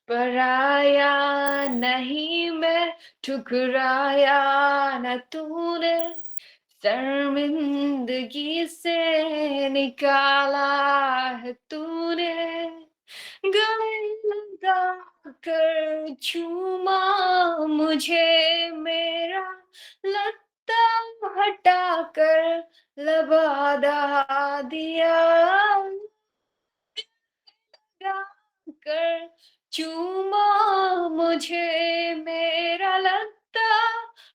पराया नहीं मैं, ठुकराया न तूने, शर्मिंदगी से निकाला है तूने, गले लगा कर चूमा मुझे मेरा लगता हटा कर लबादा दिया, कर चूमा मुझे मेरा लगता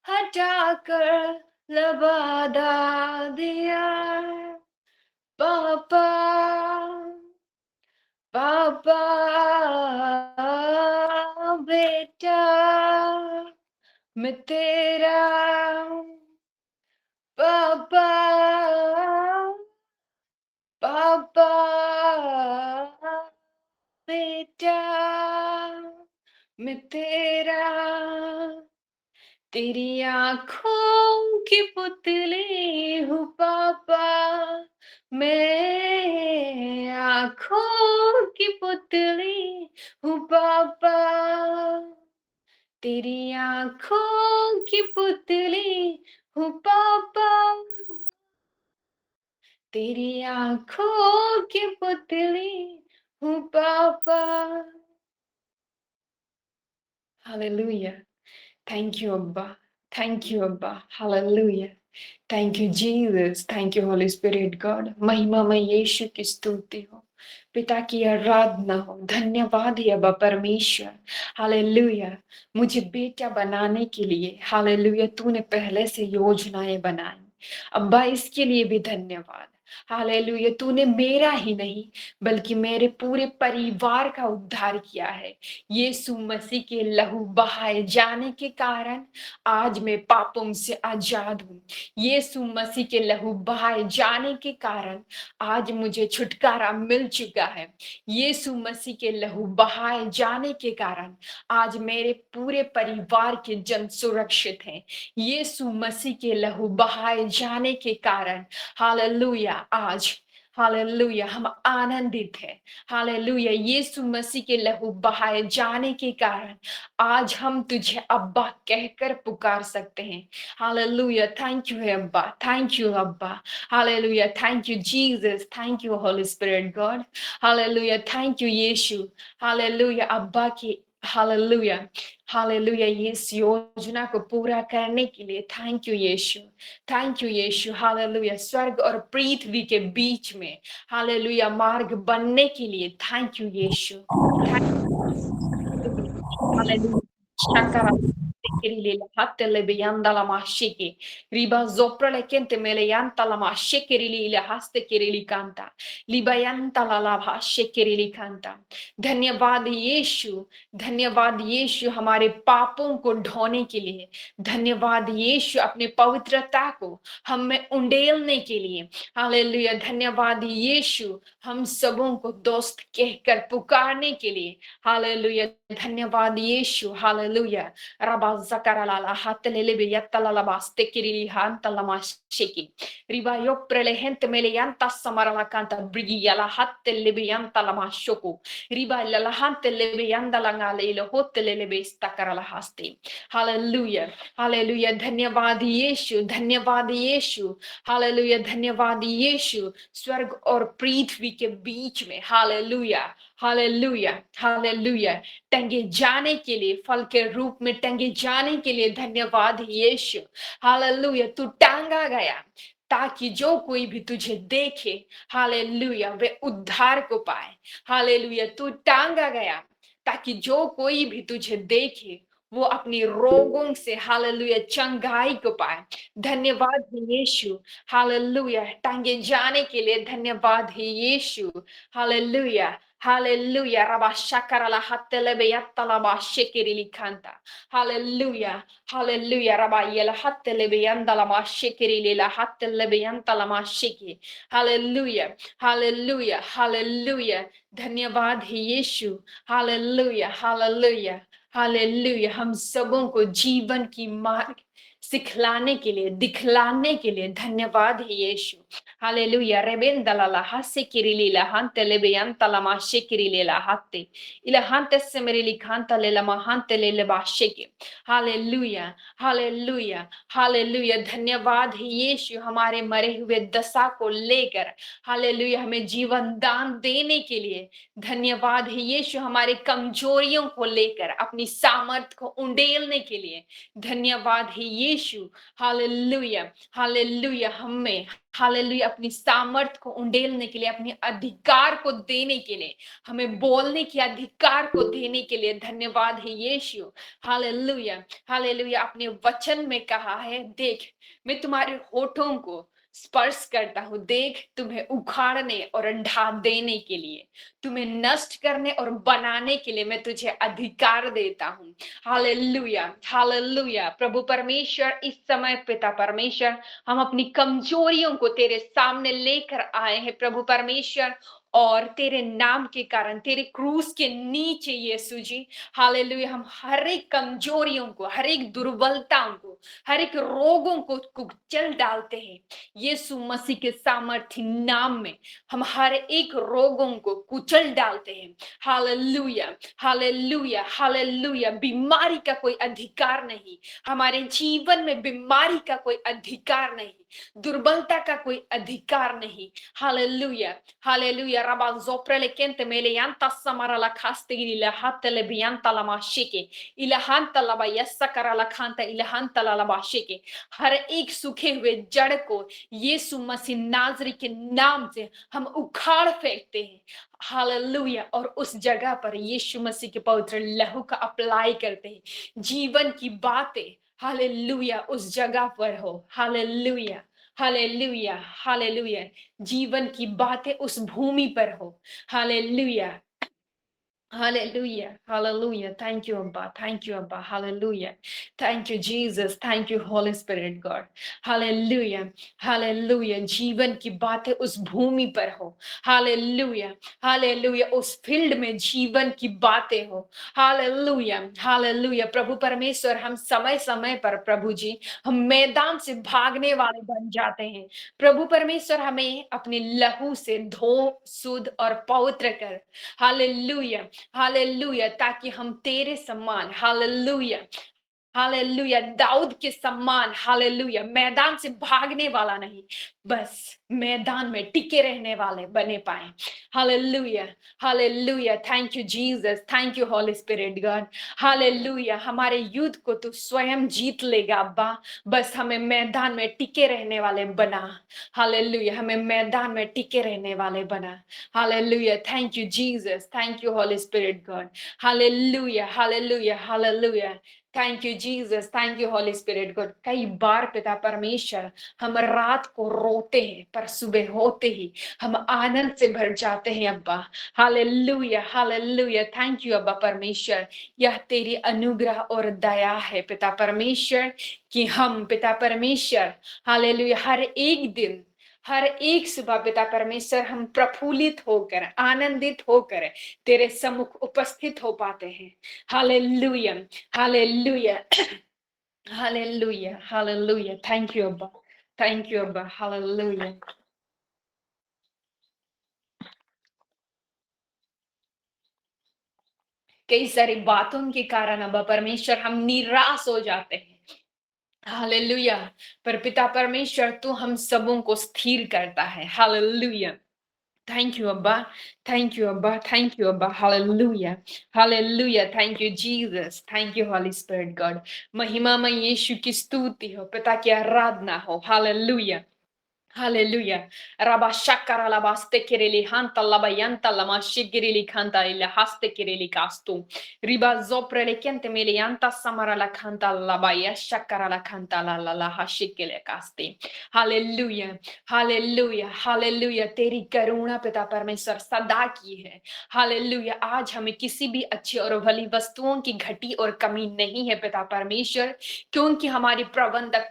हटा कर लबादा दिया। पापा पापा बेटा मैं तेरा, पापा पापा बेटा मैं तेरा, तेरी आँखों की पुतली हूँ पापा, मैं आँखों की पुतली हूँ पापा, तेरी आँखों की पुतली हूँ पापा, तेरी आँखों की पुतली हूँ पापा। Hallelujah. Thank you, Abba. Thank you, Abba. Hallelujah. Thank you, Jesus. Thank you, Holy Spirit, God. महिमामय यीशु की स्तुति हो, पिता की आराधना हो। धन्यवाद है अब्बा परमेश्वर। हालेलुया। मुझे बेटा बनाने के लिए, हालेलुया, तूने पहले से योजनाएं बनाई। अब्बा इसके लिए भी धन्यवाद। हालेलुया, तूने मेरा ही नहीं बल्कि मेरे पूरे परिवार का उद्धार किया है। यीशु मसीह के लहू बहाए जाने के कारण आज मैं पापों से आजाद हूँ। यीशु मसीह के लहू बहाए जाने के कारण आज मुझे छुटकारा मिल चुका है। यीशु मसीह के लहू बहाए जाने के कारण आज मेरे पूरे परिवार के जन सुरक्षित हैं। यीशु मसीह के लहू बहाए जाने के कारण हालेलुया आज हालेलुया हम आनंदित हैं। हालेलुया यीशु मसीह के लहू बहाए जाने के कारण आज हम तुझे अब्बा कहकर पुकार सकते हैं। हालेलुया थैंक यू है अब्बा, थैंक यू अब्बा। Hallelujah thank you Jesus, thank you Holy Spirit God. Hallelujah thank you Yeshu. Hallelujah अब्बा की हालेलुया हालेलुया इस योजना को पूरा करने के लिए thank you Yeshu, thank you Yeshu. Hallelujah स्वर्ग और पृथ्वी के बीच में हालेलुया मार्ग बनने के लिए thank you Yeshu, thank hallelujah शकरा Kerilila hattele beyanda la mashiki. Riba zopra le kente mele yanta la mashikirili la haste kirili kanta. Liba yanta la la mashikirili kanta. धन्यवाद यीशु, धन्यवाद यीशु हमारे पापों को ढोने के लिए। धन्यवाद यीशु अपने पवित्रता को हम में उंडेलने के लिए। हालेलुया धन्यवाद यीशु हम सबों को दोस्त कहकर पुकारने के लिए। हालेलुया धन्यवाद यीशु। हालेलुया रबा zakarala hatelele yatalala baste kirili hantala mashiki riba yo prelehente meleyanta samarala canta brigi la hatele beyanta la mashoko riba la hantele beyanda la ngale hotele besta karala haste। Hallelujah hallelujah धन्यवाद यीशु, धन्यवाद यीशु। Hallelujah धन्यवाद यीशु स्वर्ग और पृथ्वी के बीच में hallelujah hallelujah hallelujah टंगे जाने के लिए, फल के रूप में टंगे जाने के लिए धन्यवाद यीशु। हालेलुया तू टांगा गया ताकि जो कोई भी तुझे देखे हालेलुया वे उद्धार को पाए। हालेलुया तू टांगा गया ताकि जो कोई भी तुझे देखे वो अपनी रोगों से हालेलुया चंगाई को पाए। धन्यवाद है यीशु। हालेलुया टांगे जाने के लिए धन्यवाद है यीशु। हालेलुया हालेलुया रबा शकरा la hattele beyatta la ba shekeri li kanta। Hallelujah hallelujah रबा ये la hattele beyanda la ma shekeri li la hattele beyanta la ma sheki। Hallelujah hallelujah hallelujah धन्यवाद है यीशु। हालेलुया हालेलुया हालेलुया हम सबों को जीवन की मार्ग सिखलाने के लिए दिखलाने के लिए धन्यवाद है यीशु। Hallelujah. Rebenda la hasse kirili la hante lebeyanta la mashe kirili la hatte. Ila hante semerili kanta le la mahante le basheke. Hallelujah. Hallelujah hallelujah धन्यवाद है यीशु हमारे मरे हुए दशा को लेकर हालेलुया हमें जीवन दान देने के लिए धन्यवाद है यीशु हमारे कमजोरियों को लेकर अपनी सामर्थ को उंडेलने के लिए धन्यवाद है यीशु हालेलुया हालेलुया हमें हालेलुया अपनी सामर्थ को उंडेलने के लिए अपने अधिकार को देने के लिए हमें बोलने के अधिकार को देने के लिए धन्यवाद है यीशु हालेलुया हालेलुया अपने वचन में कहा है देख मैं तुम्हारे होठों को स्पर्श करता हूं देख तुम्हें उखाड़ने और ढा देने के लिए तुम्हें नष्ट करने और बनाने के लिए मैं तुझे अधिकार देता हूं हालेलुया हालेलुया प्रभु परमेश्वर इस समय पिता परमेश्वर हम अपनी कमजोरियों को तेरे सामने लेकर आए हैं प्रभु परमेश्वर और तेरे नाम के कारण तेरे क्रूस के नीचे यीशु जी हालेलुया हम हर एक कमजोरियों को हर एक दुर्बलताओं को हर एक रोगों को कुचल डालते हैं यीशु मसीह के सामर्थ्य नाम में हम हर एक रोगों को कुचल डालते हैं हालेलुया हालेलुया हालेलुया बीमारी का कोई अधिकार नहीं हमारे जीवन में बीमारी का कोई अधिकार नहीं दुर्बलता का कोई अधिकार नहीं हालेलुया हालेलुया रबा zoprele kente mele yanta samara la kastigi la hatele bianta la mashike ilahanta la bayassa kara la khanta ilahanta la bashike हर एक सूखे हुए जड़ को यीशु मसीह नाजरी के नाम से हम उखाड़ फेंकते हैं हालेलुया और उस जगह पर यीशु मसीह के पवित्र लहू का अप्लाई करते हैं जीवन की बातें हालेलुया उस जगह पर हो हालेलुया हालेलुया हालेलुया जीवन की बातें उस भूमि पर हो hallelujah Hallelujah. Hallelujah. Thank you, Abba. Thank you, Abba. Hallelujah. Thank you, Jesus. Thank you, Holy Spirit, God. Hallelujah. Hallelujah. जीवन की बातें उस भूमि पर हो Hallelujah. Hallelujah. उस फील्ड में जीवन की बातें हो Hallelujah. Hallelujah. प्रभु परमेश्वर हम समय समय पर प्रभु जी हम मैदान से भागने वाले बन जाते हैं प्रभु परमेश्वर हमें अपने लहू से धो शुद्ध और पवित्र कर हालेलुया हालेलुया ताकि हम तेरे सम्मान हालेलुया हालेलुया दाऊद के सम्मान हालेलुया मैदान से भागने वाला नहीं बस मैदान में टिके रहने वाले बने पाए hallelujah hallelujah thank you Jesus thank you Holy Spirit God hallelujah हमारे युद्ध को तू स्वयं जीत लेगा अब्बा बस हमें मैदान में टिके रहने वाले बना हालेलुया हमें मैदान में टिके रहने वाले बना hallelujah thank you Jesus thank you Holy Spirit God hallelujah hallelujah hallelujah thank you Jesus thank you Holy Spirit God कई बार पिता परमेश्वर हम रात को रोते हैं पर सुबह होते ही हम आनंद से भर जाते हैं अब्बा हालेलुया हालेलुया थैंक यू अब्बा परमेश्वर यह तेरी अनुग्रह और दया है पिता परमेश्वर कि हम पिता परमेश्वर हालेलुया हर एक सुबह पिता परमेश्वर हम प्रफुल्लित होकर आनंदित होकर तेरे सम्मुख उपस्थित हो पाते हैं hallelujah hallelujah hallelujah hallelujah thank you अब्बा हालेलुया कई सारी बातों के कारण अब्बा परमेश्वर हम निराश हो जाते हैं हालेलुया पर पिता परमेश्वर तू हम सबों को स्थिर करता है hallelujah Thank you, Abba. Thank you, Abba. Thank you, Abba. Hallelujah. Hallelujah. Thank you, Jesus. Thank you, Holy Spirit, God. महिमा में यीशु की स्तुति हो पिता की आराधना हो Hallelujah. Hallelujah. Rabba shakara la baste kirili hanta la bayanta la mashigirili kanta ila haste kirili kastu. Riba zopre le kente milianta samara la kanta la baya shakara la kanta la hashikile kasti. Hallelujah. Hallelujah. Hallelujah. तेरी करुणा पिता परमेश्वर सदा की है hallelujah आज हमें किसी भी अच्छी और भली वस्तुओं की घटी और कमी नहीं है पिता परमेश्वर क्योंकि हमारी प्रबंधक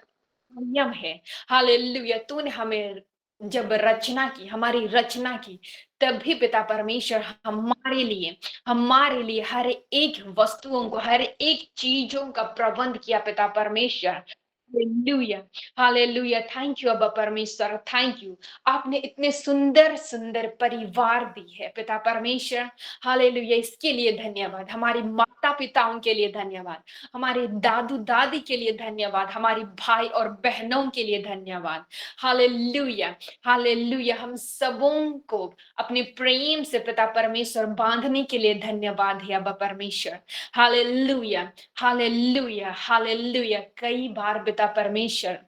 नियम है हालेलुया तूने हमें जब रचना की हमारी रचना की तभी पिता परमेश्वर हमारे लिए हर एक वस्तुओं को हर एक चीजों का प्रबंध किया पिता परमेश्वर हालेलुया, हालेलुया। थैंक यू अब्बा परमेश्वर, थैंक यू। आपने इतने सुंदर-सुंदर परिवार दी है पिता परमेश्वर। हालेलुया, इसके लिए धन्यवाद। हमारे माता-पिताओं के लिए धन्यवाद। हमारे दादू-दादी के लिए धन्यवाद। हमारे भाई और बहनों के लिए धन्यवाद। Hallelujah, hallelujah. हम सबों को अपने प्रेम से पिता परमेश्वर बाँधने के लिए धन्यवाद है अब्बा परमेश्वर। Hallelujah, hallelujah, hallelujah. कई बार पिता परमेश्वर,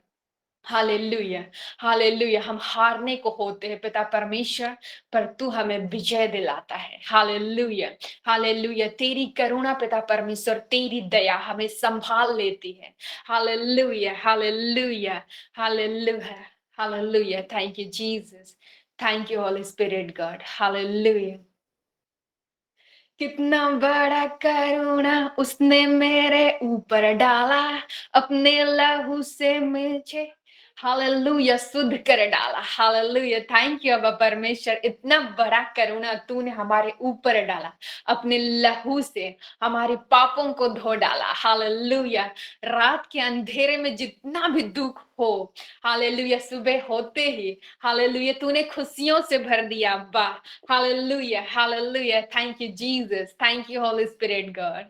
हालेलुया, हालेलुया, हम हारने को होते हैं पिता परमेश्वर, पर तू हमें विजय दिलाता है। Hallelujah, hallelujah. तेरी करुणा पिता परमेश्वर, तेरी दया हमें संभाल लेती है। Hallelujah, hallelujah, hallelujah, hallelujah. Thank you Jesus. Thank you Holy Spirit God. Hallelujah. कितना बड़ा करुणा उसने मेरे ऊपर डाला, अपने लहू से मुझे हालेलुया शुद्ध कर डाला। हालेलुया, थैंक यू अब्बा परमेश्वर। इतना बड़ा करुणा तूने हमारे ऊपर डाला, अपने लहू से हमारे पापों को धो डाला। हालेलुया, रात के अंधेरे में जितना भी दुख हो, हालेलुया, सुबह होते ही हालेलुया तूने खुशियों से भर दिया अब्बा। Hallelujah, hallelujah. Thank you, Jesus. Thank you, Holy Spirit, God.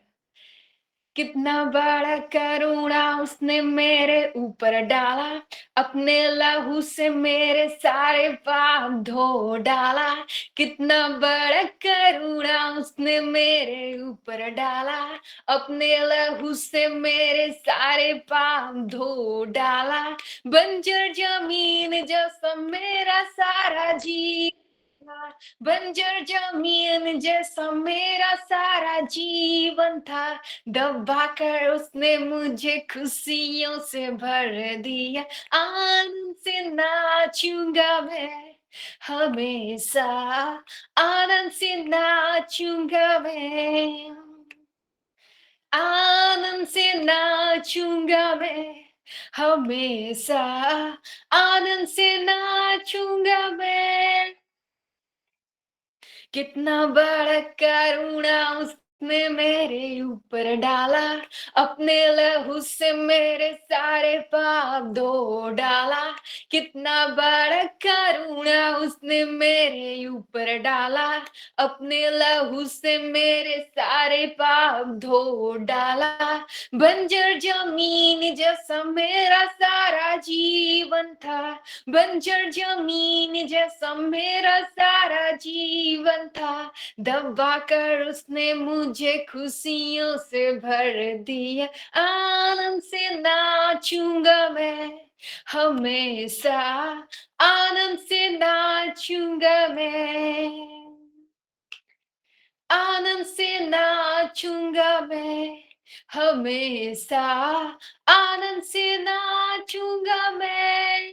कितना बड़ा करुणा उसने मेरे ऊपर डाला, अपने लहू से मेरे सारे पाप धो डाला। कितना बड़ा करुणा उसने मेरे ऊपर डाला, अपने लहू से मेरे सारे पाप धो डाला। बंजर जमीन जैसा मेरा सारा जीवन था, बंजर जमीन जैसा मेरा सारा जीवन था, दबाकर उसने मुझे खुशियों से भर दिया। आनंद से नाचूंगा मैं हमेशा, आनंद से नाचूंगा मैं, आनंद से नाचूंगा मैं हमेशा, आनंद से नाचूंगा मैं। कितना बड़ा करुणा उसने मेरे ऊपर डाला, अपने लहू से मेरे सारे पाप धो डाला। कितना बड़ा करुणा उसने मेरे ऊपर डाला, अपने लहू से मेरे सारे पाप धो डाला। बंजर जमीन जैसा मेरा सारा जीवन था, बंजर जमीन जैसा मेरा सारा जीवन था, दबाकर उसने मुझे खुशियों से भर दिया। आनंद से नाचूंगा मैं हमेशा, आनंद से नाचूंगा मैं, आनंद से नाचूंगा मैं हमेशा, आनंद से नाचूंगा मैं।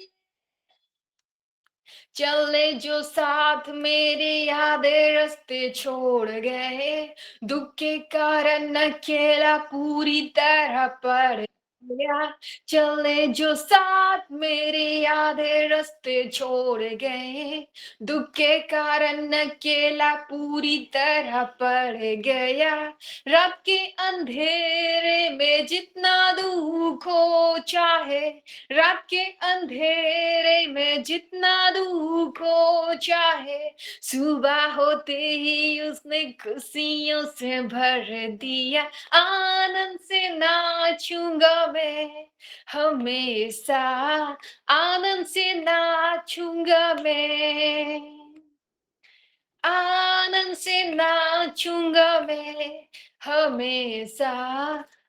चले जो साथ मेरे यादें रास्ते छोड़ गए, दुख के कारण अकेला पूरी तरह पड़ गया। चले जो साथ मेरे यादें रास्ते छोड़ गए, दुख के कारण अकेला पूरी तरह पड़ गया। रात के अंधेरे में जितना दुख हो चाहे, रात के अंधेरे में जितना दुख हो चाहे, सुबह होते ही उसने खुशियों से भर दिया। आनंद से नाचूंगा मैं हमेशा, आनंद से नाचूंगा मैं, आनंद से नाचूंगा मैं हमेशा,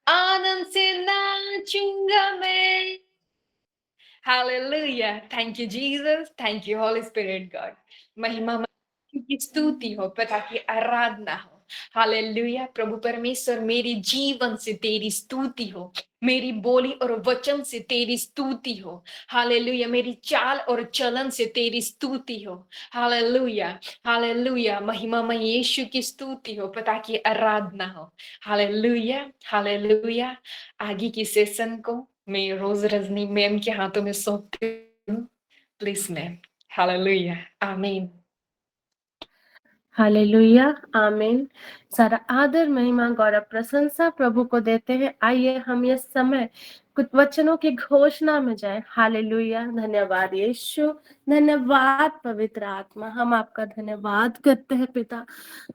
आनंद से नाचूंगा मैं। Hallelujah! Thank you Jesus, thank you Holy Spirit God. महिमा की स्तुति हो, पिता की आराधना हो। हालेलुया! प्रभु परमेश्वर मेरे जीवन से तेरी स्तुति हो, मेरी बोली और वचन से तेरी स्तुति हो। हालेलुया! मेरी चाल और चलन से तेरी स्तुति हो। हालेलुया! हालेलुया! महिमामय यीशु की स्तुति हो, पिता की आराधना हो। हालेलुया! हालेलुया! आगे की सेशन को मैं रोज रजनी मैम के हाथों में सौंपती हूँ। Please ma'am. हालेलुया! आमीन। हालेलुया, आमीन। सारा आदर, महिमा, गौरव, प्रशंसा प्रभु को देते हैं। आइए हम ये समय कुछ वचनों की घोषणा में जाए। हालेलुया। धन्यवाद यीशु, धन्यवाद पवित्र आत्मा। हम आपका धन्यवाद करते हैं पिता,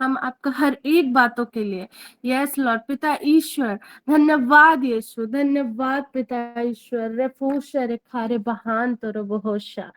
हम आपका हर एक बातों के लिए। यस लॉर्ड पिता ईश्वर, धन्यवाद यीशु, धन्यवाद पिता ईश्वर। रेफूशर खारे बहान तो रोबोहोशा,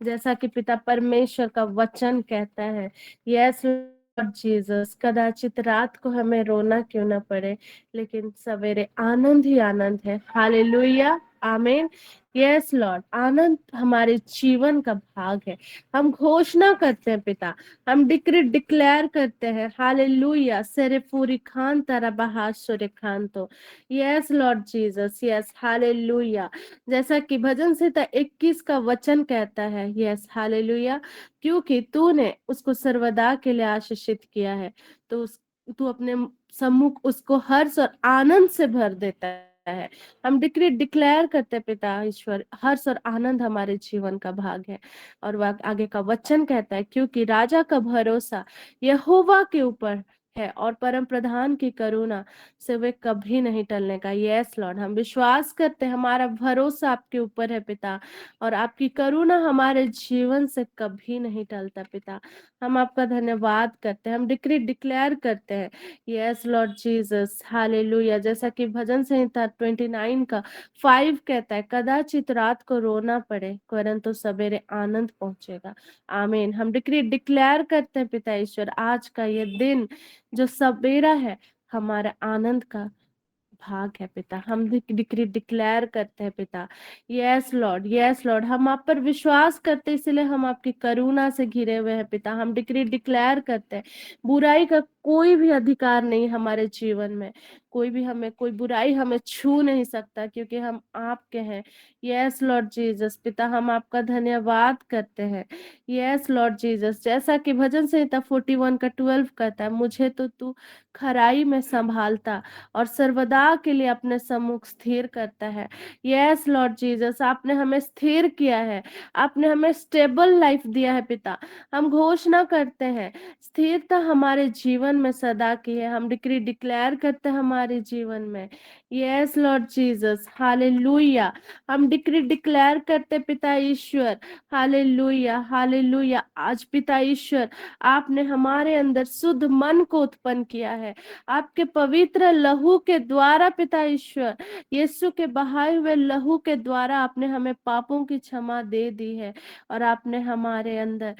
जैसा कि पिता परमेश्वर का वचन कहता है। यस लॉर्ड जीसस, कदाचित रात को हमें रोना क्यों ना पड़े, लेकिन सवेरे आनंद ही आनंद है। हालेलुया, आमीन। यस लॉर्ड, आनंद हमारे जीवन का भाग है। हम घोषणा करते हैं पिता, हम डिक्री डिक्लेयर करते हैं। हालेलुया। सेरेफूरी खान तारा बहासुरे खान तो, yes Lord Jesus, yes hallelujah. जैसा कि भजन संहिता 21 का वचन कहता है, यस हालेलुया, क्योंकि तूने उसको सर्वदा के लिए आशीषित किया है, तो तू अपने सम्मुख उसको हर्ष और आनंद से भर देता है। हम डिक्री डिक्लेयर करते पिता ईश्वर, हर्ष और आनंद हमारे जीवन का भाग है। और वह आगे का वचन कहता है, क्योंकि राजा का भरोसा यहोवा के ऊपर है और परम प्रधान की करुणा से वे कभी नहीं टलने का। यस लॉर्ड, हम विश्वास करते हैं, हमारा भरोसा आपके ऊपर है पिता, और आपकी करुणा हमारे जीवन से कभी नहीं टलता पिता। हम आपका धन्यवाद करते हैं, हम डिक्री डिक्लेयर करते हैं। Yes Lord Jesus, hallelujah. जैसा कि भजन संहिता 29 का 5 कहता है, कदाचित रात को रोना पड़े परंतु सवेरे आनंद पहुंचेगा। आमीन। हम डिक्री डिक्लेयर करते हैं पिता ईश्वर, आज का ये दिन जो सवेरा है, हमारा आनंद का भाग है पिता। हम डिक्री डिक्लेयर करते हैं पिता। यस लॉर्ड, यस लॉर्ड, हम आप पर विश्वास करते हैं, इसलिए हम आपकी करुणा से घिरे हुए हैं पिता। हम डिक्री डिक्लेयर करते हैं, बुराई का कोई भी अधिकार नहीं हमारे जीवन में, कोई भी हमें, कोई बुराई हमें छू नहीं सकता, क्योंकि हम आपके हैं। यस लॉर्ड जीसस पिता, हम आपका धन्यवाद करते हैं। यस लॉर्ड जीसस, जैसा कि भजन संहिता 41 का 12 कहता है, मुझे तो तू खराई में संभालता और सर्वदा के लिए अपने सम्मुख स्थिर करता है। यस लॉर्ड जीसस, आपने हमें स्थिर किया है, आपने हमें स्टेबल लाइफ दिया है पिता। हम घोषणा करते हैं, स्थिरता हमारे जीवन में सदा की है। हम डिक्री डिक्लेयर करते हैं हमारे जीवन में। Yes Lord Jesus, hallelujah. हम डिक्री डिक्लेयर करते पिता ईश्वर, हालेलुया, हालेलुया। आज पिता ईश्वर, आपने हमारे अंदर शुद्ध मन को उत्पन्न किया है, आपके पवित्र लहू के द्वारा पिता ईश्वर, यीशु के बहाए हुए लहू के द्वारा आपने हमें पापों की क्षमा दे दी है, और आपने हमारे अंदर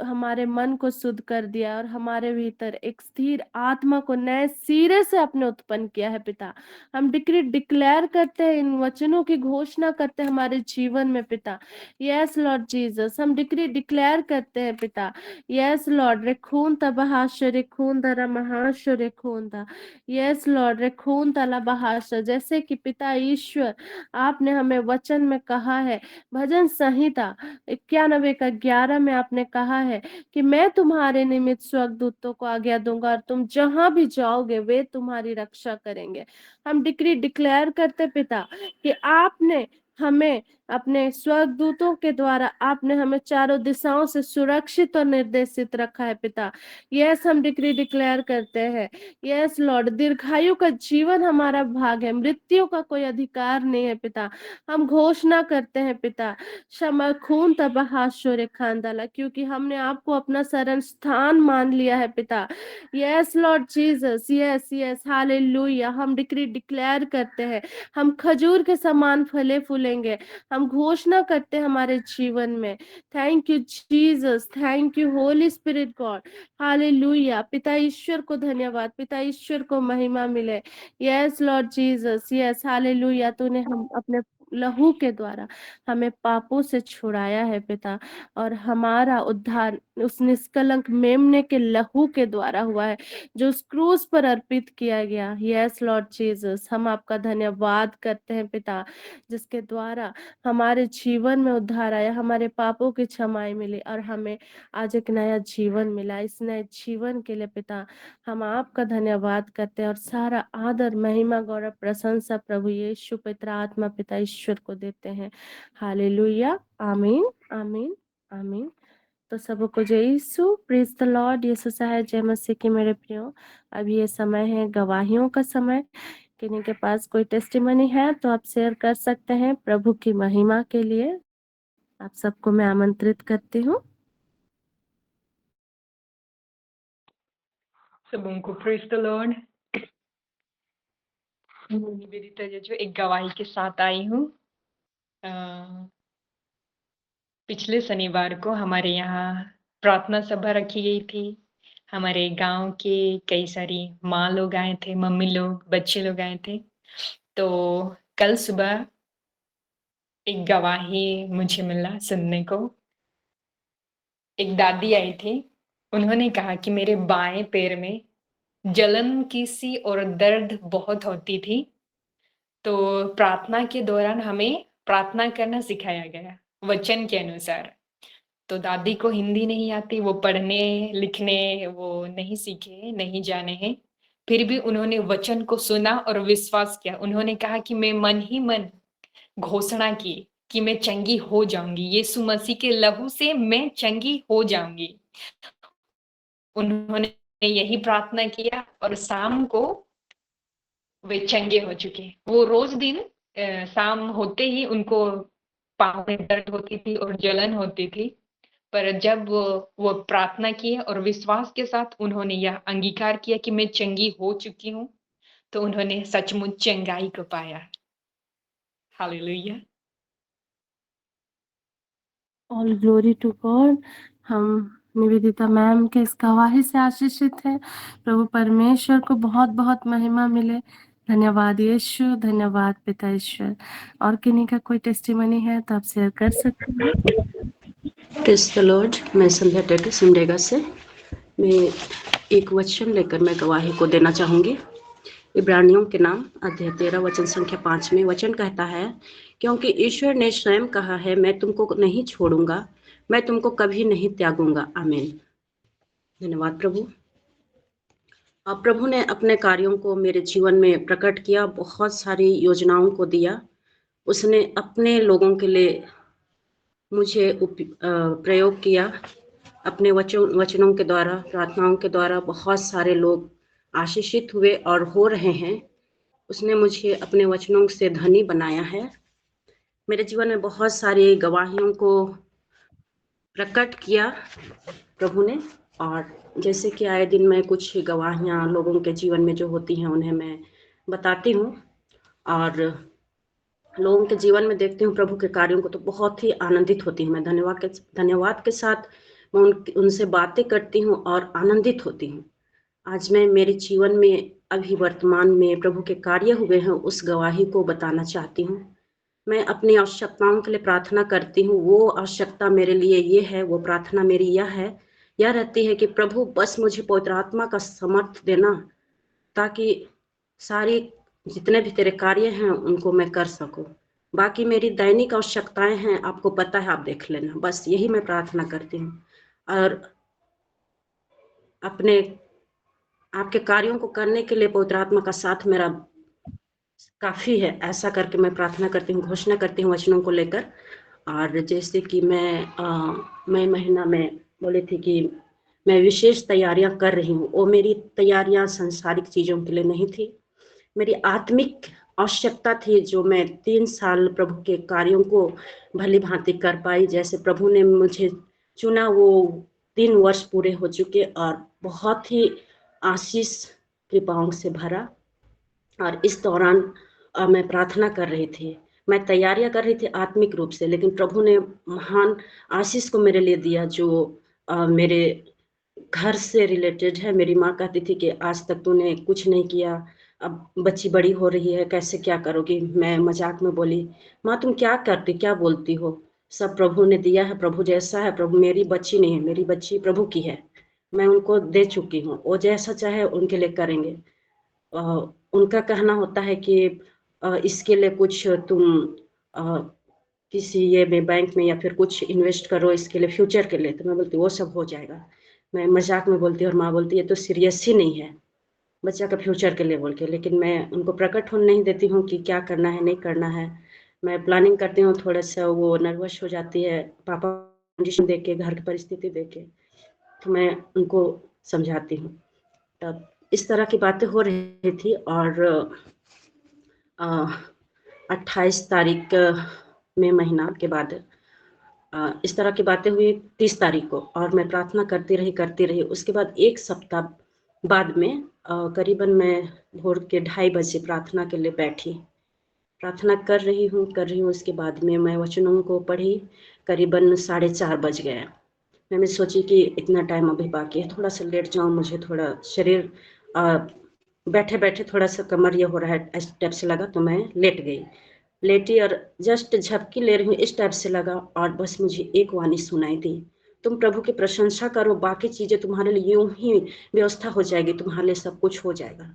हमारे मन को शुद्ध कर दिया, और हमारे भीतर एक स्थिर आत्मा को नए सिरे से आपने उत्पन्न किया है पिता। हम डिक्री डिक्लेयर करते हैं, इन वचनों की घोषणा करते हैं हमारे जीवन में पिता। यस लॉर्ड जीसस, हम डिक्री डिक्लेयर करते हैं पिता। यस लॉर्ड, रेखून तबहाश रेखून दरा महाश रेखून दा। यस लॉर्ड, रेखून तला बहाश, जैसे कि पिता ईश्वर, आपने हमें वचन में कहा है, भजन संहिता 91 का 11 में आपने कहा है कि मैं तुम्हारे निमित्त स्वर्गदूतों को आज्ञा दूंगा, और तुम जहां भी जाओगे वे तुम्हारी रक्षा करेंगे। हम डिक्री डिक्लेयर करते पिता कि आपने हमें अपने स्वर्गदूतों के द्वारा, आपने हमें चारों दिशाओं से सुरक्षित और निर्देशित रखा है पिता। यस, हम डिक्री डिक्लेयर करते हैं। यस लॉर्ड, दीर्घायु का जीवन हमारा भाग है, मृत्यु का कोई अधिकार नहीं है पिता। हम घोषणा करते हैं पिता, क्षमा खून तबहाशोरे खानदाला, क्योंकि हमने आपको अपना शरण स्थान मान लिया है पिता। Yes Lord Jesus, yes yes, hallelujah. हम डिक्री डिक्लेयर करते हैं, हम खजूर के समान फले फूलेंगे। हम घोषणा करते हैं हमारे जीवन में। Thank you Jesus, thank you Holy Spirit God, hallelujah. पिता ईश्वर को धन्यवाद, पिता ईश्वर को महिमा मिले। Yes Lord Jesus, yes hallelujah. तूने हम अपने लहू के द्वारा हमें पापों से छुड़ाया है पिता, और हमारा उद्धार उस निष्कलंक मेमने के लहू के द्वारा हुआ है, जो उस क्रूस पर अर्पित किया गया। यस लॉर्ड जीसस, हम आपका धन्यवाद करते हैं पिता, जिसके द्वारा हमारे जीवन में उद्धार आया, हमारे पापों की क्षमाई मिली, और हमें आज एक नया जीवन मिला। इस नए जीवन के लिए पिता हम आपका धन्यवाद करते हैं, और सारा आदर महिमा गौरव प्रशंसा प्रभु यीशु पिता आत्मा पिता ईश्वर को देते हैं। हालेलुया, आमीन, आमीन, आमीन। तो सबको जय यीशु, प्रेज द लॉर्ड। यीशु साहब, जय मसीह की मेरे प्रियो। अब ये समय है गवाहियों का समय, किन्हीं के पास कोई टेस्टिमनी है तो आप शेयर कर सकते हैं प्रभु की महिमा के लिए। आप सबको मैं आमंत्रित करती हूँ। सबों को प्रेज द लॉर्ड। निवेदिता जो एक गवाही के साथ आई हूँ। पिछले शनिवार को हमारे यहाँ प्रार्थना सभा रखी गई थी। हमारे गांव के कई सारी माँ लोग आए थे, मम्मी लोग, बच्चे लोग आए थे। तो कल सुबह एक गवाही मुझे मिला सुनने को। एक दादी आई थी, उन्होंने कहा कि मेरे बाएं पैर में जलन की सी और दर्द बहुत होती थी। तो प्रार्थना के दौरान हमें प्रार्थना करना सिखाया गया वचन के अनुसार। तो दादी को हिंदी नहीं आती, वो पढ़ने लिखने वो नहीं सीखे, नहीं जाने हैं। फिर भी उन्होंने वचन को सुना और विश्वास किया। उन्होंने कहा कि मैं मन ही मन घोषणा की कि मैं चंगी हो जाऊंगी, यीशु मसीह के लहू से मैं चंगी हो जाऊंगी। उन्होंने यही प्रार्थना किया और शाम को वे चंगे हो चुके। वो रोज दिन शाम होते ही उनको पाँव में दर्द होती थी और जलन होती थी। पर जब वो प्रार्थना की और विश्वास के साथ उन्होंने यह अंगीकार किया कि मैं चंगी हो चुकी हूँ, तो उन्होंने सचमुच चंगाई को पाया। Hallelujah. All glory to God. हम निवेदिता मैम के इस गवाही से आशीषित हैं। प्रभु परमेश्वर को बहुत बहुत महिमा मिले। धन्यवाद यीशु, धन्यवाद पिता ईश्वर। और किन्हीं का कोई टेस्टिमनी है तो आप शेयर कर सकते हैं। Praise the Lord. मैं संध्या टेटे सिमडेगा से मैं एक वचन लेकर मैं गवाही को देना चाहूँगी। इब्रानियों के नाम अध्याय 13 वचन संख्या 5 में वचन कहता है, क्योंकि ईश्वर ने स्वयं कहा है, मैं तुमको नहीं छोड़ूंगा, मैं तुमको कभी नहीं त्यागूंगा। आमीन। धन्यवाद प्रभु। अब प्रभु ने अपने कार्यों को मेरे जीवन में प्रकट किया, बहुत सारी योजनाओं को दिया। उसने अपने लोगों के लिए मुझे प्रयोग किया। अपने वचनों के द्वारा, प्रार्थनाओं के द्वारा बहुत सारे लोग आशीषित हुए और हो रहे हैं। उसने मुझे अपने वचनों से धनी बनाया है। मेरे जीवन में बहुत सारी गवाहियों को प्रकट किया प्रभु ने। और जैसे कि आए दिन मैं कुछ गवाहियाँ लोगों के जीवन में जो होती हैं उन्हें मैं बताती हूँ और लोगों के जीवन में देखती हूँ प्रभु के कार्यों को, तो बहुत ही आनंदित होती हूँ मैं। धन्यवाद के साथ मैं उनसे बातें करती हूँ और आनंदित होती हूँ। आज मैं मेरे जीवन में अभी वर्तमान में प्रभु के कार्य हुए हैं उस गवाही को बताना चाहती हूँ। मैं अपनी आवश्यकताओं के लिए प्रार्थना करती हूँ। वो आवश्यकता मेरे लिए ये है, वो प्रार्थना मेरी यह रहती है कि प्रभु बस मुझे पवित्र आत्मा का समर्थ देना, ताकि सारी जितने भी तेरे कार्य हैं उनको मैं कर सकूं। बाकी मेरी दैनिक आवश्यकताएं हैं, आपको पता है, आप देख लेना। बस यही मैं प्रार्थना करती हूँ और अपने आपके कार्यों को करने के लिए पवित्र आत्मा का साथ मेरा काफी है, ऐसा करके मैं प्रार्थना करती हूँ, घोषणा करती हूँ वचनों को लेकर। और जैसे कि मैं महीना में बोली थी कि मैं विशेष तैयारियां कर रही हूँ, वो मेरी तैयारियां संसारिक चीजों के लिए नहीं थी, मेरी आत्मिक आवश्यकता थी, जो मैं 3 साल प्रभु के कार्यों को भली भांति कर पाई। जैसे प्रभु ने मुझे चुना, वो 3 वर्ष पूरे हो चुके और बहुत ही आशीष कृपाओं से भरा। और इस दौरान मैं प्रार्थना कर रही थी, मैं तैयारियां कर रही थी आत्मिक रूप से, लेकिन प्रभु ने महान आशीष को मेरे लिए दिया, जो मेरे घर से रिलेटेड है। मेरी माँ कहती थी कि आज तक तूने कुछ नहीं किया, अब बच्ची बड़ी हो रही है, कैसे क्या करोगी। मैं मजाक में बोली, माँ तुम क्या करती, क्या बोलती हो, सब प्रभु ने दिया है, प्रभु जैसा है। प्रभु, मेरी बच्ची नहीं है, मेरी बच्ची प्रभु की है, मैं उनको दे चुकी हूँ, वो जैसा चाहे उनके लिए करेंगे। उनका कहना होता है कि इसके लिए कुछ तुम किसी ये में बैंक में या फिर कुछ इन्वेस्ट करो इसके लिए, फ्यूचर के लिए। तो मैं बोलती वो सब हो जाएगा। मैं मजाक में बोलती और माँ बोलती है तो सीरियस ही नहीं है बच्चा का फ्यूचर के लिए बोल के। लेकिन मैं उनको प्रकट होने नहीं देती हूँ कि क्या करना है नहीं करना है। मैं प्लानिंग करती हूँ, थोड़ा सा वो नर्वस हो जाती है पापा कंडीशन देख के, घर की परिस्थिति देख के, तो मैं उनको समझाती हूँ। तब इस तरह की बातें हो रही थी और 28 तारीख में महीना के बाद इस तरह की बातें हुई 30 तारीख को, और मैं प्रार्थना करती रही। उसके बाद एक सप्ताह बाद में करीबन मैं भोर के 2:30 बजे प्रार्थना के लिए बैठी, प्रार्थना कर रही हूँ। उसके बाद में मैं वचनों को पढ़ी, करीबन 4:30 बज गया। मैंने सोची कि इतना टाइम अभी बाकी है, थोड़ा सा लेट जाऊँ, मुझे थोड़ा शरीर बैठे बैठे थोड़ा सा कमर ये हो रहा है, इस टाइप से लगा, तो मैं लेटी और जस्ट झपकी ले रही हूँ, इस टाइप से लगा। और बस मुझे एक वाणी सुनाई दी, तुम प्रभु की प्रशंसा करो, बाकी चीजें तुम्हारे लिए यूं ही व्यवस्था हो जाएगी, तुम्हारे लिए सब कुछ हो जाएगा।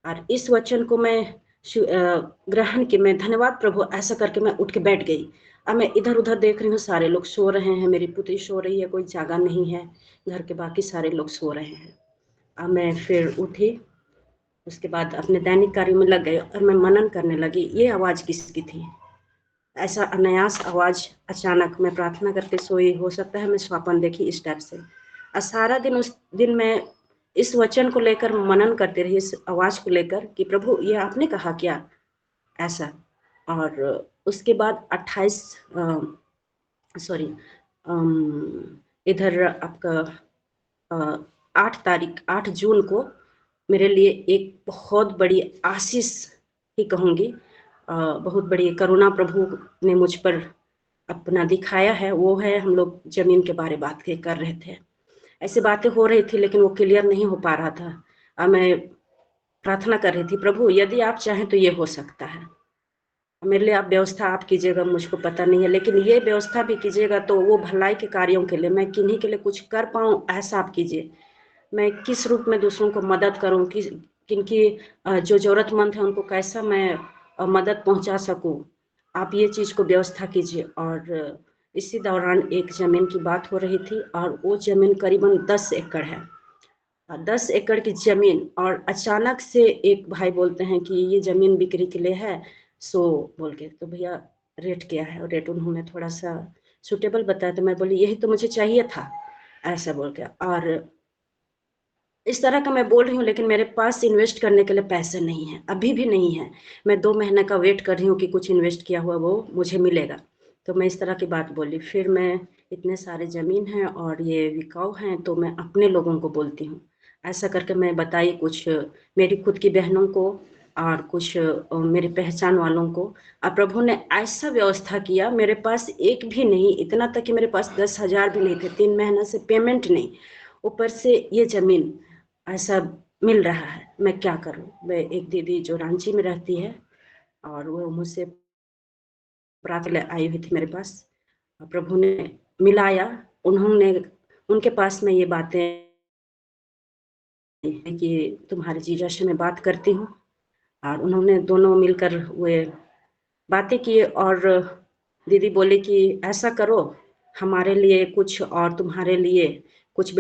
और इस वचन को मैं ग्रहण की, मैं धन्यवाद प्रभु, ऐसा करके मैं उठ के बैठ गई। अब मैं इधर उधर देख रही हूँ, सारे लोग सो रहे हैं, मेरी पुत्री सो रही है, कोई जागा नहीं है, घर के बाकी सारे लोग सो रहे हैं। अब मैं फिर उठी, उसके बाद अपने दैनिक कार्य में लग गए और मैं मनन करने लगी, ये आवाज किसकी थी, ऐसा अनायास आवाज अचानक। मैं प्रार्थना करके सोई, हो सकता है मैं स्वप्न देखी, इस टाइप से। और सारा दिन उस दिन मैं इस वचन को लेकर मनन करती रही, इस आवाज को लेकर कि प्रभु ये आपने कहा क्या, ऐसा। और उसके बाद 28 सॉरी इधर आपका 8 जून को मेरे लिए एक बहुत बड़ी आशीष ही कहूँगी, बहुत बड़ी करुणा प्रभु ने मुझ पर अपना दिखाया है। वो है, हम लोग जमीन के बारे बात कर रहे थे, ऐसी बातें हो रही थी लेकिन वो क्लियर नहीं हो पा रहा था। अब मैं प्रार्थना कर रही थी, प्रभु यदि आप चाहें तो ये हो सकता है, मेरे लिए आप व्यवस्था आप कीजिएगा, मुझको पता नहीं है, लेकिन ये व्यवस्था भी कीजिएगा तो वो भलाई के कार्यों के लिए, मैं किन्हीं के लिए कुछ कर पाऊँ, ऐसा आप कीजिए। मैं किस रूप में दूसरों को मदद करूं, किनकी जो जरूरतमंद है उनको कैसा मैं मदद पहुंचा सकूं, आप ये चीज को व्यवस्था कीजिए। और इसी दौरान एक जमीन की बात हो रही थी, और वो जमीन करीबन 10 एकड़ है, 10 एकड़ की जमीन। और अचानक से एक भाई बोलते हैं कि ये जमीन बिक्री के लिए है, सो बोल के, तो भैया रेट क्या है, और रेट उन्होंने थोड़ा सा सुटेबल बताया, तो मैं बोली यही तो मुझे चाहिए था, ऐसा बोल के। और इस तरह का मैं बोल रही हूँ, लेकिन मेरे पास इन्वेस्ट करने के लिए पैसे नहीं है, अभी भी नहीं है। मैं 2 महीने का वेट कर रही हूँ कि कुछ इन्वेस्ट किया हुआ वो मुझे मिलेगा। तो मैं इस तरह की बात बोली। फिर मैं, इतने सारे ज़मीन हैं और ये बिकाऊ हैं, तो मैं अपने लोगों को बोलती हूँ, ऐसा करके मैं बताई कुछ मेरी खुद की बहनों को और कुछ मेरे पहचान वालों को। अब प्रभु ने ऐसा व्यवस्था किया, मेरे पास एक भी नहीं, इतना तक कि मेरे पास 10,000 भी नहीं थे, 3 महीने से पेमेंट नहीं, ऊपर से ये ज़मीन ऐसा मिल रहा है। मैं क्या करूं। मैं, एक दीदी जो रांची में रहती है, और वो मुझसे प्रार्थना आई हुई थी मेरे पास, प्रभु ने मिलाया, उन्होंने, उनके पास में ये बातें कि तुम्हारे जीजा से मैं बात करती हूँ, और उन्होंने दोनों मिलकर वे बातें की। और दीदी बोली कि ऐसा करो, हमारे लिए कुछ और तुम्हारे लिए कुछ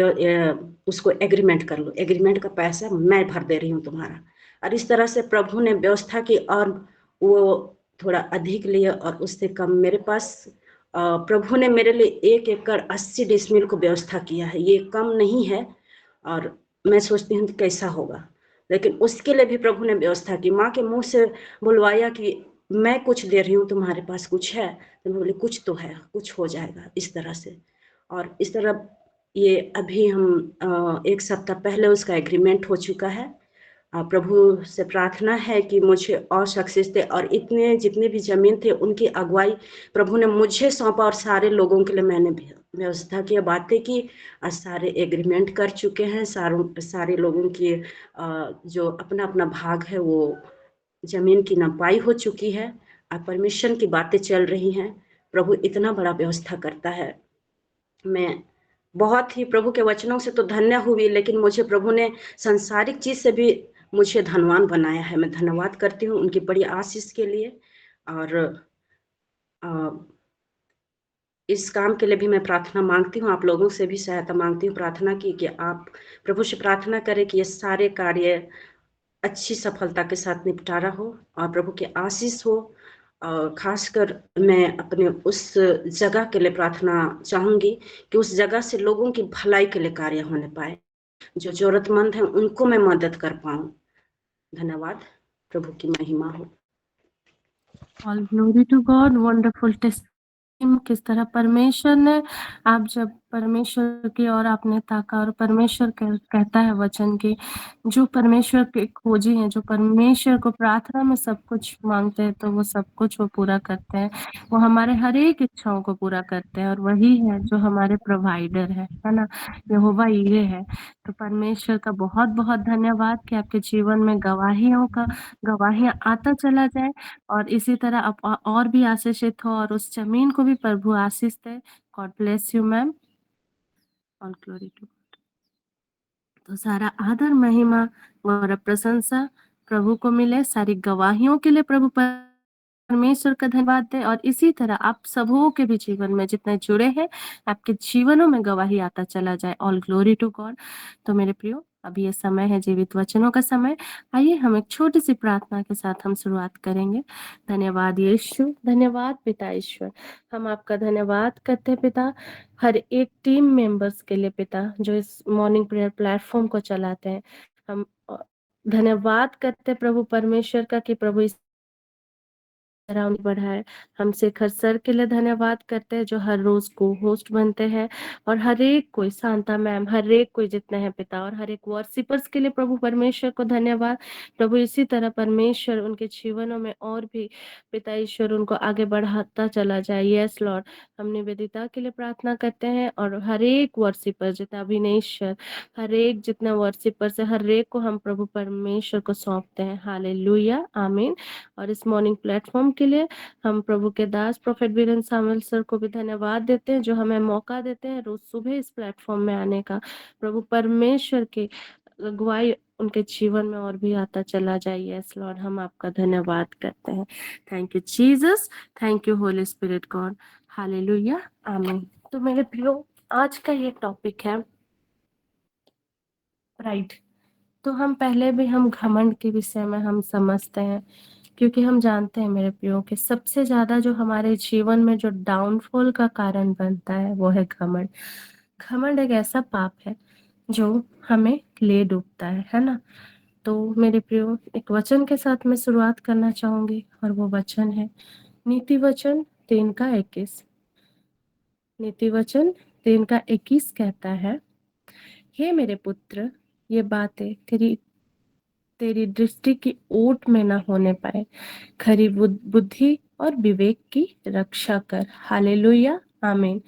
उसको एग्रीमेंट कर लो, एग्रीमेंट का पैसा मैं भर दे रही हूँ तुम्हारा। और इस तरह से प्रभु ने व्यवस्था की, और वो थोड़ा अधिक लिए और उससे कम मेरे पास प्रभु ने मेरे लिए 1 एकड़ 80 डिसमिल को व्यवस्था किया है, ये कम नहीं है। और मैं सोचती हूँ कि कैसा होगा, लेकिन उसके लिए भी प्रभु ने व्यवस्था की। माँ के मुंह से बुलवाया कि मैं कुछ दे रही हूँ, तुम्हारे पास कुछ है, तो मैं बोली कुछ तो है, कुछ हो जाएगा, इस तरह से। और इस तरह ये अभी हम 1 सप्ताह पहले उसका एग्रीमेंट हो चुका है। प्रभु से प्रार्थना है कि मुझे और सक्सेस दे, और इतने जितने भी जमीन थे उनकी अगुवाई प्रभु ने मुझे सौंपा, और सारे लोगों के लिए मैंने व्यवस्था की, बातें की, और सारे एग्रीमेंट कर चुके हैं। सारे लोगों की जो अपना अपना भाग है वो जमीन की नपाई हो चुकी है, और परमिशन की बातें चल रही हैं। प्रभु इतना बड़ा व्यवस्था करता है। मैं बहुत ही प्रभु के वचनों से तो धन्य हुई, लेकिन मुझे प्रभु ने संसारिक चीज से भी मुझे धनवान बनाया है। मैं धन्यवाद करती हूँ उनकी बड़ी आशीष के लिए। और इस काम के लिए भी मैं प्रार्थना मांगती हूँ, आप लोगों से भी सहायता मांगती हूँ प्रार्थना की, कि आप प्रभु से प्रार्थना करें कि ये सारे कार्य अच्छी सफलता के साथ निपटारा हो, और प्रभु की आशीष हो। खासकर मैं अपने उस जगह के लिए प्रार्थना चाहूंगी कि उस जगह से लोगों की भलाई के लिए कार्य होने पाए, जो जरूरतमंद हैं उनको मैं मदद कर पाऊं। धन्यवाद, प्रभु की महिमा हो। All glory to God. Wonderful test किस तरह परमेश्वर ने, आप जब परमेश्वर की ओर आपने ताका और परमेश्वर कहता है वचन की, जो परमेश्वर के खोजी हैं, जो परमेश्वर को प्रार्थना में सब कुछ मांगते हैं, तो वो सब कुछ वो पूरा करते हैं। वो हमारे हर एक इच्छाओं को पूरा करते हैं, और वही है जो हमारे प्रोवाइडर है ना, यहोवा यीरे है। तो परमेश्वर का बहुत बहुत धन्यवाद कि आपके जीवन में गवाहियां आता चला जाए, और इसी तरह आप और भी आशीषित हो, और उस जमीन को भी प्रभु आशीष दे। God bless you ma'am. All glory to. तो सारा आदर, महिमा और प्रशंसा प्रभु को मिले। सारी गवाहियों के लिए प्रभु परमेश्वर का धन्यवाद दे, और इसी तरह आप सबों के भी जीवन में जितने जुड़े हैं, आपके जीवनों में गवाही आता चला जाए। All glory to God. तो मेरे प्रियो, अभी ये समय है जीवित वचनों का समय। आइए हम एक छोटी सी प्रार्थना के साथ हम शुरुआत करेंगे। धन्यवाद यीशु, धन्यवाद पिता ईश्वर। हम आपका धन्यवाद करते हैं पिता, हर एक टीम मेंबर्स के लिए पिता, जो इस मॉर्निंग प्रेयर प्लेटफॉर्म को चलाते हैं। हम धन्यवाद करते हैं प्रभु परमेश्वर का, कि प्रभु इस तरह उन्हें बढ़ाए। हम शेखर सर के लिए धन्यवाद करते हैं, जो हर रोज को होस्ट बनते हैं, और हर एक कोई, शांता मैम, हर एक कोई जितने हैं पिता, और हर एक वर्शिपर्स के लिए प्रभु परमेश्वर को धन्यवाद। प्रभु इसी तरह परमेश्वर उनके जीवनों में और भी पिता ईश्वर उनको आगे बढ़ाता चला जाए। Yes Lord. हम निवेदिता के लिए प्रार्थना करते हैं, और हर एक वर्शिपर जितना अभिनेश्वर, हर एक जितना वर्शिपर से हर एक को हम प्रभु परमेश्वर को सौंपते हैं। हालेलुया, आमीन। और इस मॉर्निंग प्लेटफॉर्म के लिए हम प्रभु के दास प्रोफेट वीरेंद्र सामुएल सर को भी धन्यवाद देते हैं, जो हमें मौका देते हैं रोज सुबह इस प्लेटफॉर्म में आने का। प्रभु परमेश्वर की अगुवाई उनके जीवन में और भी आता चला जाए। यस लॉर्ड, हम आपका धन्यवाद करते हैं। Thank you Jesus, thank you Holy Spirit God. Hallelujah, आमीन। तो मेरे प्रियो, आज का ये टॉपिक है प्राइड। तो हम पहले भी हम घमंड के विषय में हम समझते हैं, क्योंकि हम जानते हैं मेरे प्रियो कि सबसे ज्यादा जो हमारे जीवन में जो डाउनफॉल का कारण बनता है वो है घमंड। घमंड एक ऐसा पाप है जो हमें ले डूबता है ना। तो मेरे प्रियो, एक वचन के साथ मैं शुरुआत करना चाहूंगी, और वो वचन है नीति वचन 3:21। नीति वचन 3:21 कहता है, हे मेरे पुत्र, ये बातें तेरी दृष्टि की ओट में न होने पाए, खरी बुद्धि और विवेक की रक्षा कर। हालेलुया, आमीन।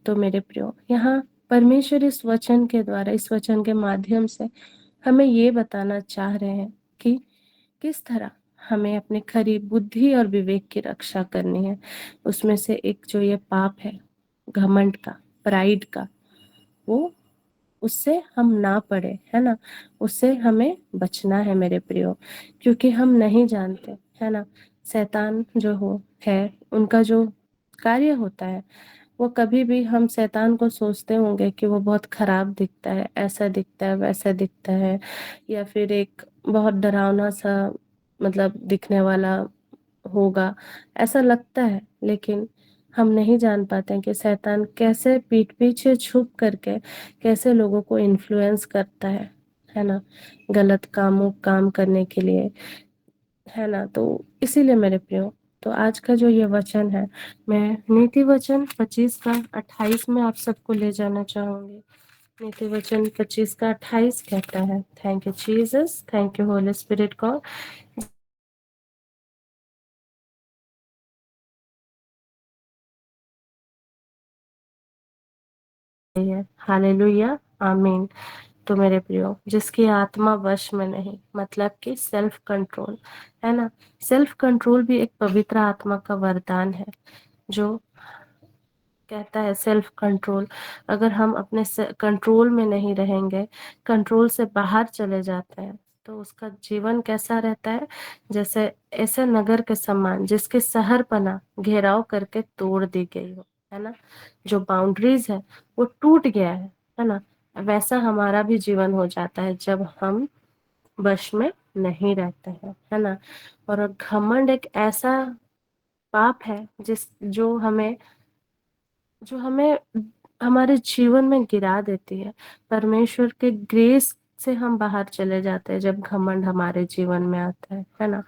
तो मेरे प्रियो, यहाँ परमेश्वर इस वचन के द्वारा, इस वचन के माध्यम से हमें ये बताना चाह रहे हैं कि किस तरह हमें अपनी खरी बुद्धि और विवेक की रक्षा करनी है। उसमें से एक जो ये पाप है घमंड का, प्राइड का, वो उससे हम ना पड़े, है ना। उससे हमें बचना है मेरे प्रियो, क्योंकि हम नहीं जानते, है ना। शैतान जो है, उनका जो कार्य होता है, वो कभी भी, हम शैतान को सोचते होंगे कि वो बहुत खराब दिखता है, ऐसा दिखता है, वैसा दिखता है, या फिर एक बहुत डरावना सा मतलब दिखने वाला होगा, ऐसा लगता है। लेकिन हम नहीं जान पाते हैं कि शैतान कैसे पीठ पीछे छुप करके कैसे लोगों को इन्फ्लुएंस करता है ना, गलत काम करने के लिए, है ना। तो इसीलिए मेरे प्रियो, तो आज का जो ये वचन है, मैं नीति वचन 25:28 में आप सबको ले जाना चाहूंगी। नीति वचन 25:28 कहता है, thank you Jesus, thank you Holy Spirit God. Hallelujah, आमीन। तो मेरे प्रियो, जिसकी आत्मा वश में नहीं, मतलब कि सेल्फ कंट्रोल, है ना। सेल्फ कंट्रोल भी एक पवित्र आत्मा का वरदान है, जो कहता है सेल्फ कंट्रोल। अगर हम अपने कंट्रोल में नहीं रहेंगे, कंट्रोल से बाहर चले जाते हैं, तो उसका जीवन कैसा रहता है, जैसे ऐसे नगर के समान जिसके शहरपना घेराव करके तोड़ दी गई हो, है ना। जो बाउंड्रीज है वो टूट गया है ना। वैसा हमारा भी जीवन हो जाता है जब हम वश में नहीं रहते हैं, है ना। और घमंड एक ऐसा पाप है जो हमें हमारे जीवन में गिरा देती है। परमेश्वर के ग्रेस से हम बाहर चले जाते हैं जब घमंड हमारे जीवन में आता है ना।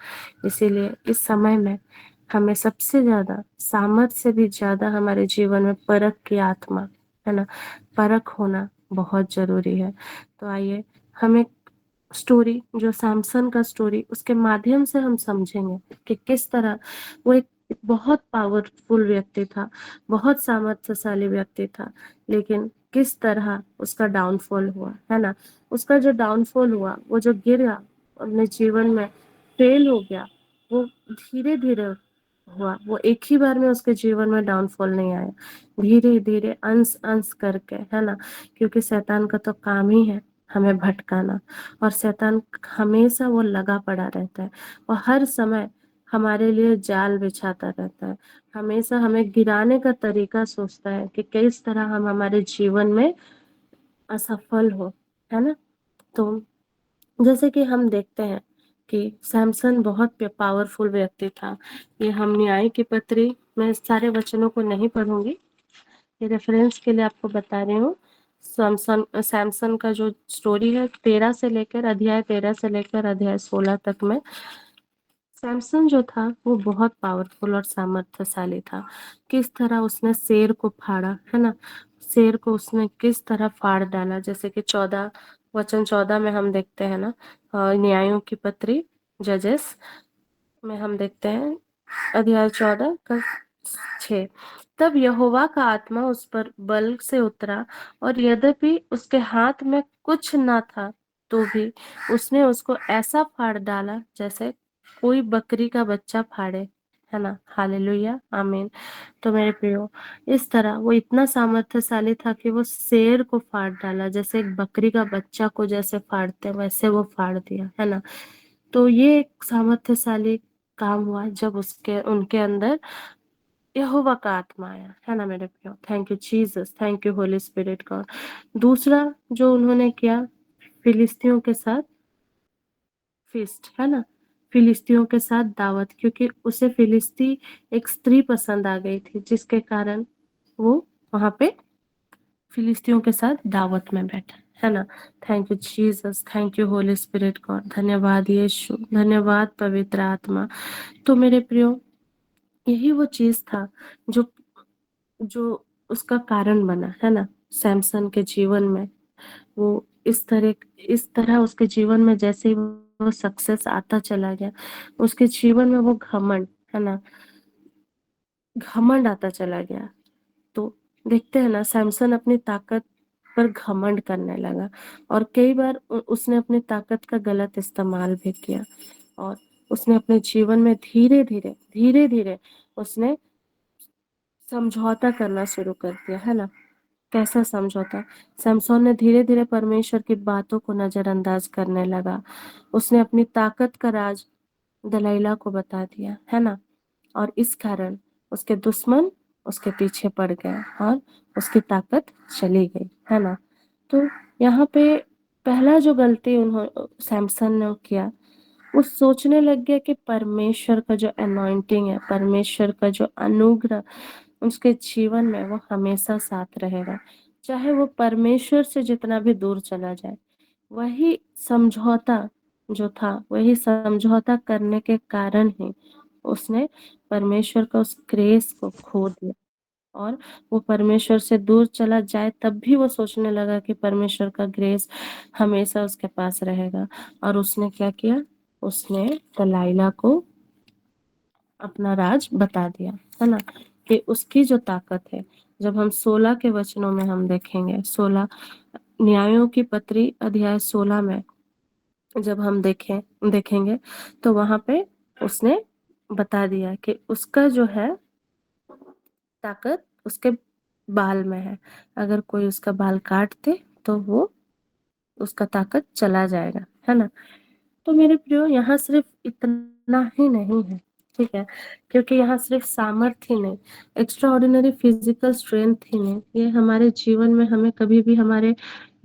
इसीलिए इस समय में हमें सबसे ज्यादा सामर्थ्य से भी ज्यादा हमारे जीवन में परख की आत्मा, है ना, परख होना बहुत जरूरी है। तो आइए हम एक स्टोरी, जो सैमसन का स्टोरी, उसके माध्यम से हम समझेंगे कि किस तरह वो एक बहुत पावरफुल व्यक्ति था, बहुत सामर्थ्यशाली व्यक्ति था, लेकिन किस तरह उसका डाउनफॉल हुआ, है ना। उसका जो डाउनफॉल हुआ, वो जो गिरा अपने जीवन में, फेल हो गया, वो धीरे धीरे हुआ। वो एक ही बार में उसके जीवन में डाउनफॉल नहीं आया, धीरे धीरे अंश अंश करके, है ना। क्योंकि शैतान का तो काम ही है हमें भटकाना, और शैतान हमेशा वो लगा पड़ा रहता है और हर समय हमारे लिए जाल बिछाता रहता है, हमेशा हमें गिराने का तरीका सोचता है कि किस तरह हम हमारे जीवन में असफल हो, है ना। तो जैसे कि हम देखते हैं कि सैमसन बहुत पावरफुल व्यक्ति था। ये हम न्याय की पत्री में सारे वचनों को नहीं पढ़ूंगी, ये रेफरेंस के लिए आपको बता रही हूँ। सैमसन का जो स्टोरी है, 13 से लेकर अध्याय 16 तक में, सैमसन जो था वो बहुत पावरफुल और सामर्थ्यशाली था। किस तरह उसने शेर को फाड़ा, है ना, शेर को उसने किस तरह फाड़ डाला। जैसे कि 14 में हम देखते हैं ना, न्यायों की पत्री, जजेस में हम देखते हैं अध्याय 14 का 6। तब यहोवा का आत्मा उस पर बल से उतरा, और यद्यपि उसके हाथ में कुछ न था, तो भी उसने उसको ऐसा फाड़ डाला जैसे कोई बकरी का बच्चा फाड़े, है ना। हालेलुया, आमीन। तो मेरे प्रियो, इस तरह वो इतना सामर्थ्यशाली था कि वो शेर को फाड़ डाला, जैसे एक बकरी का बच्चा को जैसे फाड़ते वैसे वो फाड़ दिया, है ना। तो ये एक सामर्थ्यशाली काम हुआ जब उसके उनके अंदर यहोवा का आत्मा आया, है ना मेरे प्रियो। Thank you Jesus, thank you Holy Spirit God. दूसरा जो उन्होंने किया, फिलिस्तियों के साथ फीस्ट, है ना, फिलिस्तियों के साथ दावत, क्योंकि उसे फिलिस्ती एक स्त्री पसंद आ गई थी, जिसके कारण वो वहां पे फिलिस्तियों के साथ दावत में बैठा, है ना। Thank you Jesus, thank you Holy Spirit God, धन्यवाद यीशु, धन्यवाद पवित्र आत्मा। तो मेरे प्रियो, यही वो चीज था जो जो उसका कारण बना, है ना, सैमसन के जीवन में। वो इस तरह उसके जीवन में जैसे ही वो सक्सेस आता चला गया, उसके जीवन में वो घमंड, है ना, घमंड आता चला गया। तो देखते हैं ना, सैमसन अपनी ताकत पर घमंड करने लगा, और कई बार उसने अपनी ताकत का गलत इस्तेमाल भी किया, और उसने अपने जीवन में धीरे धीरे उसने समझौता करना शुरू कर दिया, है ना। कैसा समझौता? सैमसन ने धीरे धीरे परमेश्वर की बातों को नजरअंदाज करने लगा। उसने अपनी ताकत का राज दलाइला को बता दिया, है ना, और इस कारण उसके दुश्मन उसके पीछे पड़ गए और उसकी ताकत चली गई, है ना। तो यहाँ पे पहला जो गलती उन्होंने सैमसन ने किया, वो सोचने लग गया कि परमेश्वर का जो अनॉइंटिंग है, परमेश्वर का जो अनुग्रह उसके जीवन में, वो हमेशा साथ रहेगा, चाहे वो परमेश्वर से जितना भी दूर चला जाए। वही समझौता जो था, वही समझौता करने के कारण ही उसने परमेश्वर का उस ग्रेस को खो दिया, और वो परमेश्वर से दूर चला जाए तब भी वो सोचने लगा कि परमेश्वर का ग्रेस हमेशा उसके पास रहेगा। और उसने क्या किया? उसने दलाइला को अपना राज बता दिया, है ना, कि उसकी जो ताकत है। जब हम 16 के वचनों में हम देखेंगे, 16 न्यायों की पत्री अध्याय 16 में जब हम देखेंगे, तो वहां पे उसने बता दिया कि उसका जो है ताकत उसके बाल में है। अगर कोई उसका बाल काट दे तो वो उसका ताकत चला जाएगा, है ना। तो मेरे प्रियो, यहाँ सिर्फ इतना ही नहीं है, ठीक है, क्योंकि यहाँ सिर्फ सामर्थ्य ही नहीं, एक्स्ट्रा ऑर्डिनरी फिजिकल स्ट्रेंथ ही नहीं, ये हमारे जीवन में हमें कभी भी हमारे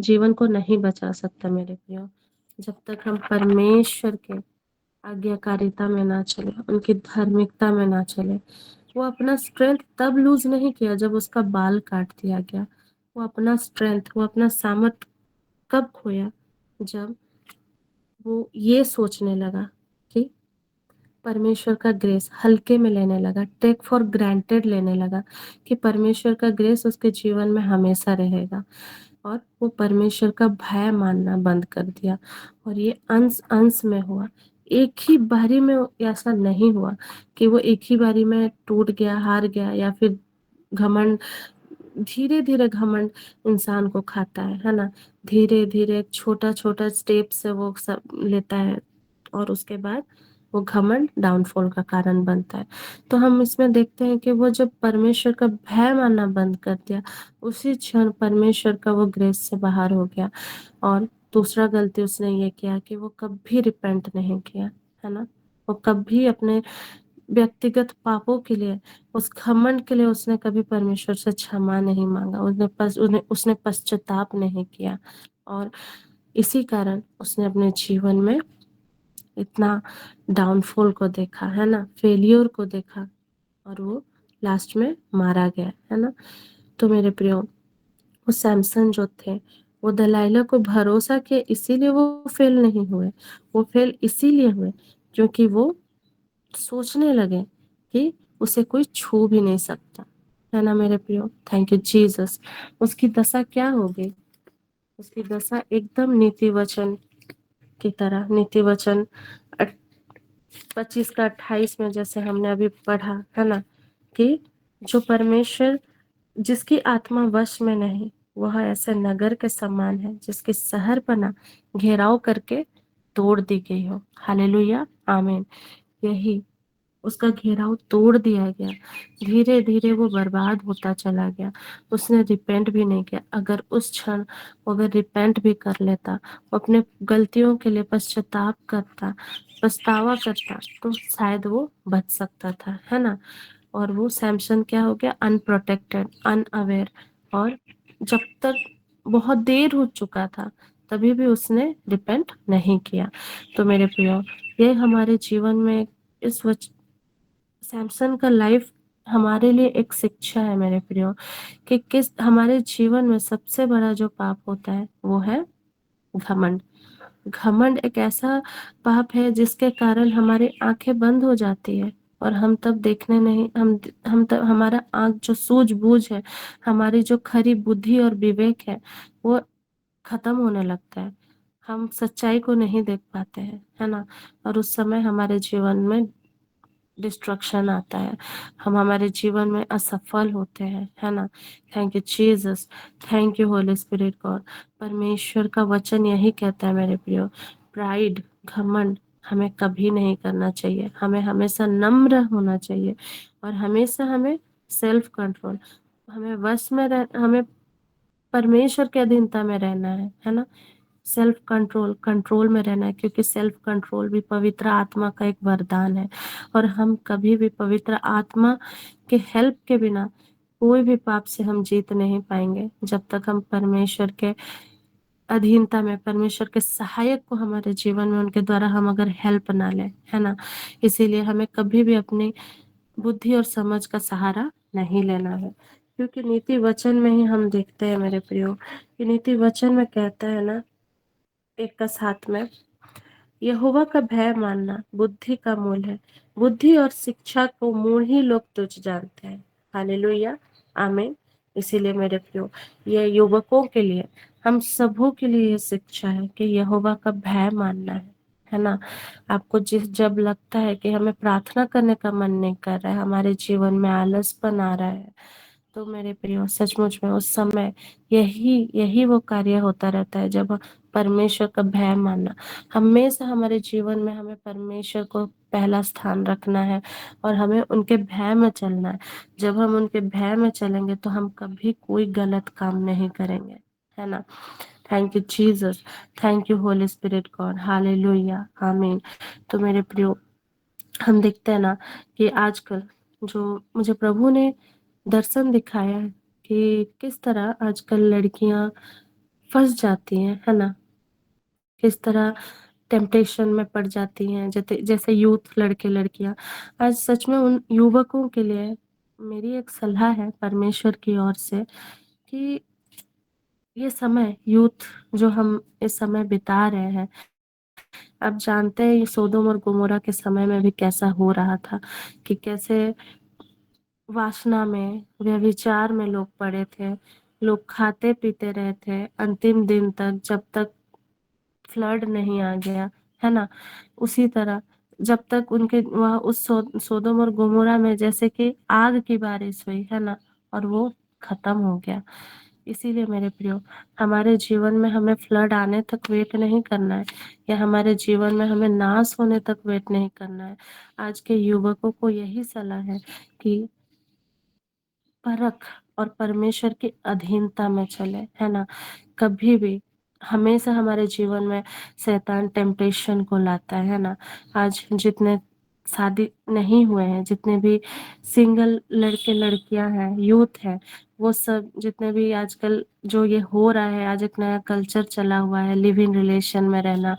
जीवन को नहीं बचा सकता मेरे प्रियो, जब तक हम परमेश्वर के आज्ञाकारिता में ना चले, उनकी धार्मिकता में ना चले। वो अपना स्ट्रेंथ तब लूज नहीं किया जब उसका बाल काट दिया गया। वो अपना स्ट्रेंथ, वो अपना सामर्थ कब खोया? जब वो ये सोचने लगा कि परमेश्वर का ग्रेस हल्के में लेने लगा, टेक फॉर ग्रांटेड लेने लगा कि परमेश्वर का ग्रेस उसके जीवन में हमेशा रहेगा, और वो परमेश्वर का भय मानना बंद कर दिया। और ये अंश अंश में हुआ, एक ही बारी में ऐसा नहीं हुआ कि वो एक ही बारी में टूट गया, हार गया, या फिर घमंड। धीरे धीरे घमंड इंसान को खाता है ना। धीरे धीरे छोटा छोटा स्टेप से वो सब लेता है, और उसके बाद वो घमंड डाउनफॉल का कारण बनता है। तो हम इसमें देखते हैं कि वो जब परमेश्वर का भय मानना बंद कर दिया, उसी क्षण परमेश्वर का वो ग्रेस से बाहर हो गया। और दूसरा गलती उसने ये किया कि वो कभी रिपेंट नहीं किया, है ना। वो कभी अपने व्यक्तिगत पापों के लिए, उस घमंड के लिए उसने कभी परमेश्वर से क्षमा नहीं मांगा, उसने पश्चाताप नहीं किया। और इसी कारण उसने अपने जीवन में इतना डाउनफॉल को देखा, है ना, फेलियर को देखा, और वो लास्ट में मारा गया, है ना। तो मेरे प्रियो, वो सैमसन जो थे, वो दलाइला को भरोसा किया, इसीलिए वो फेल नहीं हुए। वो फेल इसीलिए हुए क्योंकि वो सोचने लगे कि उसे कोई छू भी नहीं सकता, है ना मेरे प्रियो। Thank you Jesus. उसकी दशा क्या होगी? उसकी दशा एकदम नीति वचन की तरह, नीति वचन 25 का 28 में जैसे हमने अभी पढ़ा, है ना, कि जो परमेश्वर, जिसकी आत्मा वश में नहीं, वह ऐसे नगर के समान है जिसकी शहरपना घेराव करके तोड़ दी गई हो। हालेलुया, आमीन। यही, उसका घेराव तोड़ दिया गया, धीरे धीरे वो बर्बाद होता चला गया। उसने रिपेंट भी नहीं किया। अगर उस क्षण वो अगर रिपेंट भी कर लेता, वो अपने गलतियों के लिए पश्चाताप करता, पछतावा करता, तो शायद वो बच सकता था, है ना। और वो सैमसन क्या हो गया? Unprotected, unaware. और जब तक बहुत देर हो चुका था, तभी भी उसने रिपेंट नहीं किया। तो मेरे प्रियो, ये हमारे जीवन में इस सैमसन का लाइफ हमारे लिए एक शिक्षा है मेरे प्रियो, कि किस हमारे जीवन में सबसे बड़ा जो पाप होता है वो है घमंड। घमंड एक ऐसा पाप है जिसके कारण हमारी आंखें बंद हो जाती है, और हम तब देखने नहीं, हम तब हमारा आंख जो सूझबूझ है, हमारी जो खरी बुद्धि और विवेक है, वो खत्म होने लगता है। हम सच्चाई को नहीं देख पाते हैं, है ना। और उस समय हमारे जीवन में डिस्ट्रक्शन आता है, हम हमारे जीवन में असफल होते हैं, है ना। Thank you Jesus, thank you Holy Spirit God. परमेश्वर का वचन यही कहता है मेरे प्रियो, प्राइड, घमंड हमें कभी नहीं करना चाहिए। हमें हमेशा नम्र होना चाहिए, और हमेशा हमें सेल्फ कंट्रोल, हमें वश में हमें परमेश्वर के अधीनता में रहना है ना। सेल्फ कंट्रोल, कंट्रोल में रहना है, क्योंकि सेल्फ कंट्रोल भी पवित्र आत्मा का एक वरदान है। और हम कभी भी पवित्र आत्मा के हेल्प के बिना कोई भी पाप से हम जीत नहीं पाएंगे, जब तक हम परमेश्वर के अधीनता में, परमेश्वर के सहायक को हमारे जीवन में उनके द्वारा हम अगर हेल्प ना लें, है ना। इसीलिए हमें कभी भी अपनी बुद्धि और समझ का सहारा नहीं लेना है, क्योंकि नीति वचन में ही हम देखते हैं मेरे प्रियो, कि नीति वचन में कहता है ना 21 में, यहोवा का भय मानना बुद्धि का मूल है, बुद्धि और शिक्षा को मूल ही लोग तुच्छ जानते हैं। हालेलुया, आमीन। इसीलिए मेरे प्रियो, ये युवकों के लिए, हम सबों के लिए ये शिक्षा है कि यहोवा का भय मानना है ना। आपको जब लगता है कि हमें प्रार्थना करने का मन नहीं कर रहा है, हमारे जीवन में आलसपन आ रहा है, तो मेरे प्रियो सचमुच में उस समय यही यही वो कार्य होता रहता है, जब परमेश्वर का भय मानना। हमेशा हमारे जीवन में हमें परमेश्वर को पहला स्थान रखना है, और हमें उनके भय में चलना है। जब हम उनके भय में चलेंगे तो हम कभी कोई गलत काम नहीं करेंगे, है ना। Thank you Jesus, thank you Holy Spirit God, hallelujah, आमीन। तो मेरे प्रियो, हम देखते हैं ना कि आजकल जो मुझे प्रभु ने दर्शन दिखाया है, कि किस तरह आजकल लड़कियां फंस जाती हैं, है ना। किस तरह टेम्पटेशन में पड़ जाती हैं, जैसे जैसे यूथ लड़के लड़कियां। आज सच में उन युवकों के लिए मेरी एक सलाह है परमेश्वर की ओर से, कि ये समय यूथ जो हम इस समय बिता रहे हैं, आप जानते हैं ये सोदोम और गोमोरा के समय में भी कैसा हो रहा था, कि कैसे वासना में, व्यभिचार में लोग पड़े थे, लोग खाते पीते रहे थे अंतिम दिन तक, जब तक फ्लड नहीं आ गया, है ना। उसी तरह जब तक उनके वह उस सोदोम और गोमोरा में जैसे कि आग की बारिश हुई, है ना, और वो खत्म हो गया। इसीलिए मेरे प्रियो, हमारे जीवन में हमें फ्लड आने तक वेट नहीं करना है, या हमारे जीवन में हमें नाश होने तक वेट नहीं करना है। आज के युवकों को यही सलाह है कि परख और परमेश्वर की अधीनता में चले, है ना। कभी भी हमेशा हमारे जीवन में शैतान टेम्पटेशन को लाता है ना। आज जितने शादी नहीं हुए हैं, जितने भी सिंगल लड़के लड़कियां हैं, यूथ है, वो सब जितने भी आजकल जो ये हो रहा है, आज एक नया कल्चर चला हुआ है, लिव इन रिलेशन में रहना,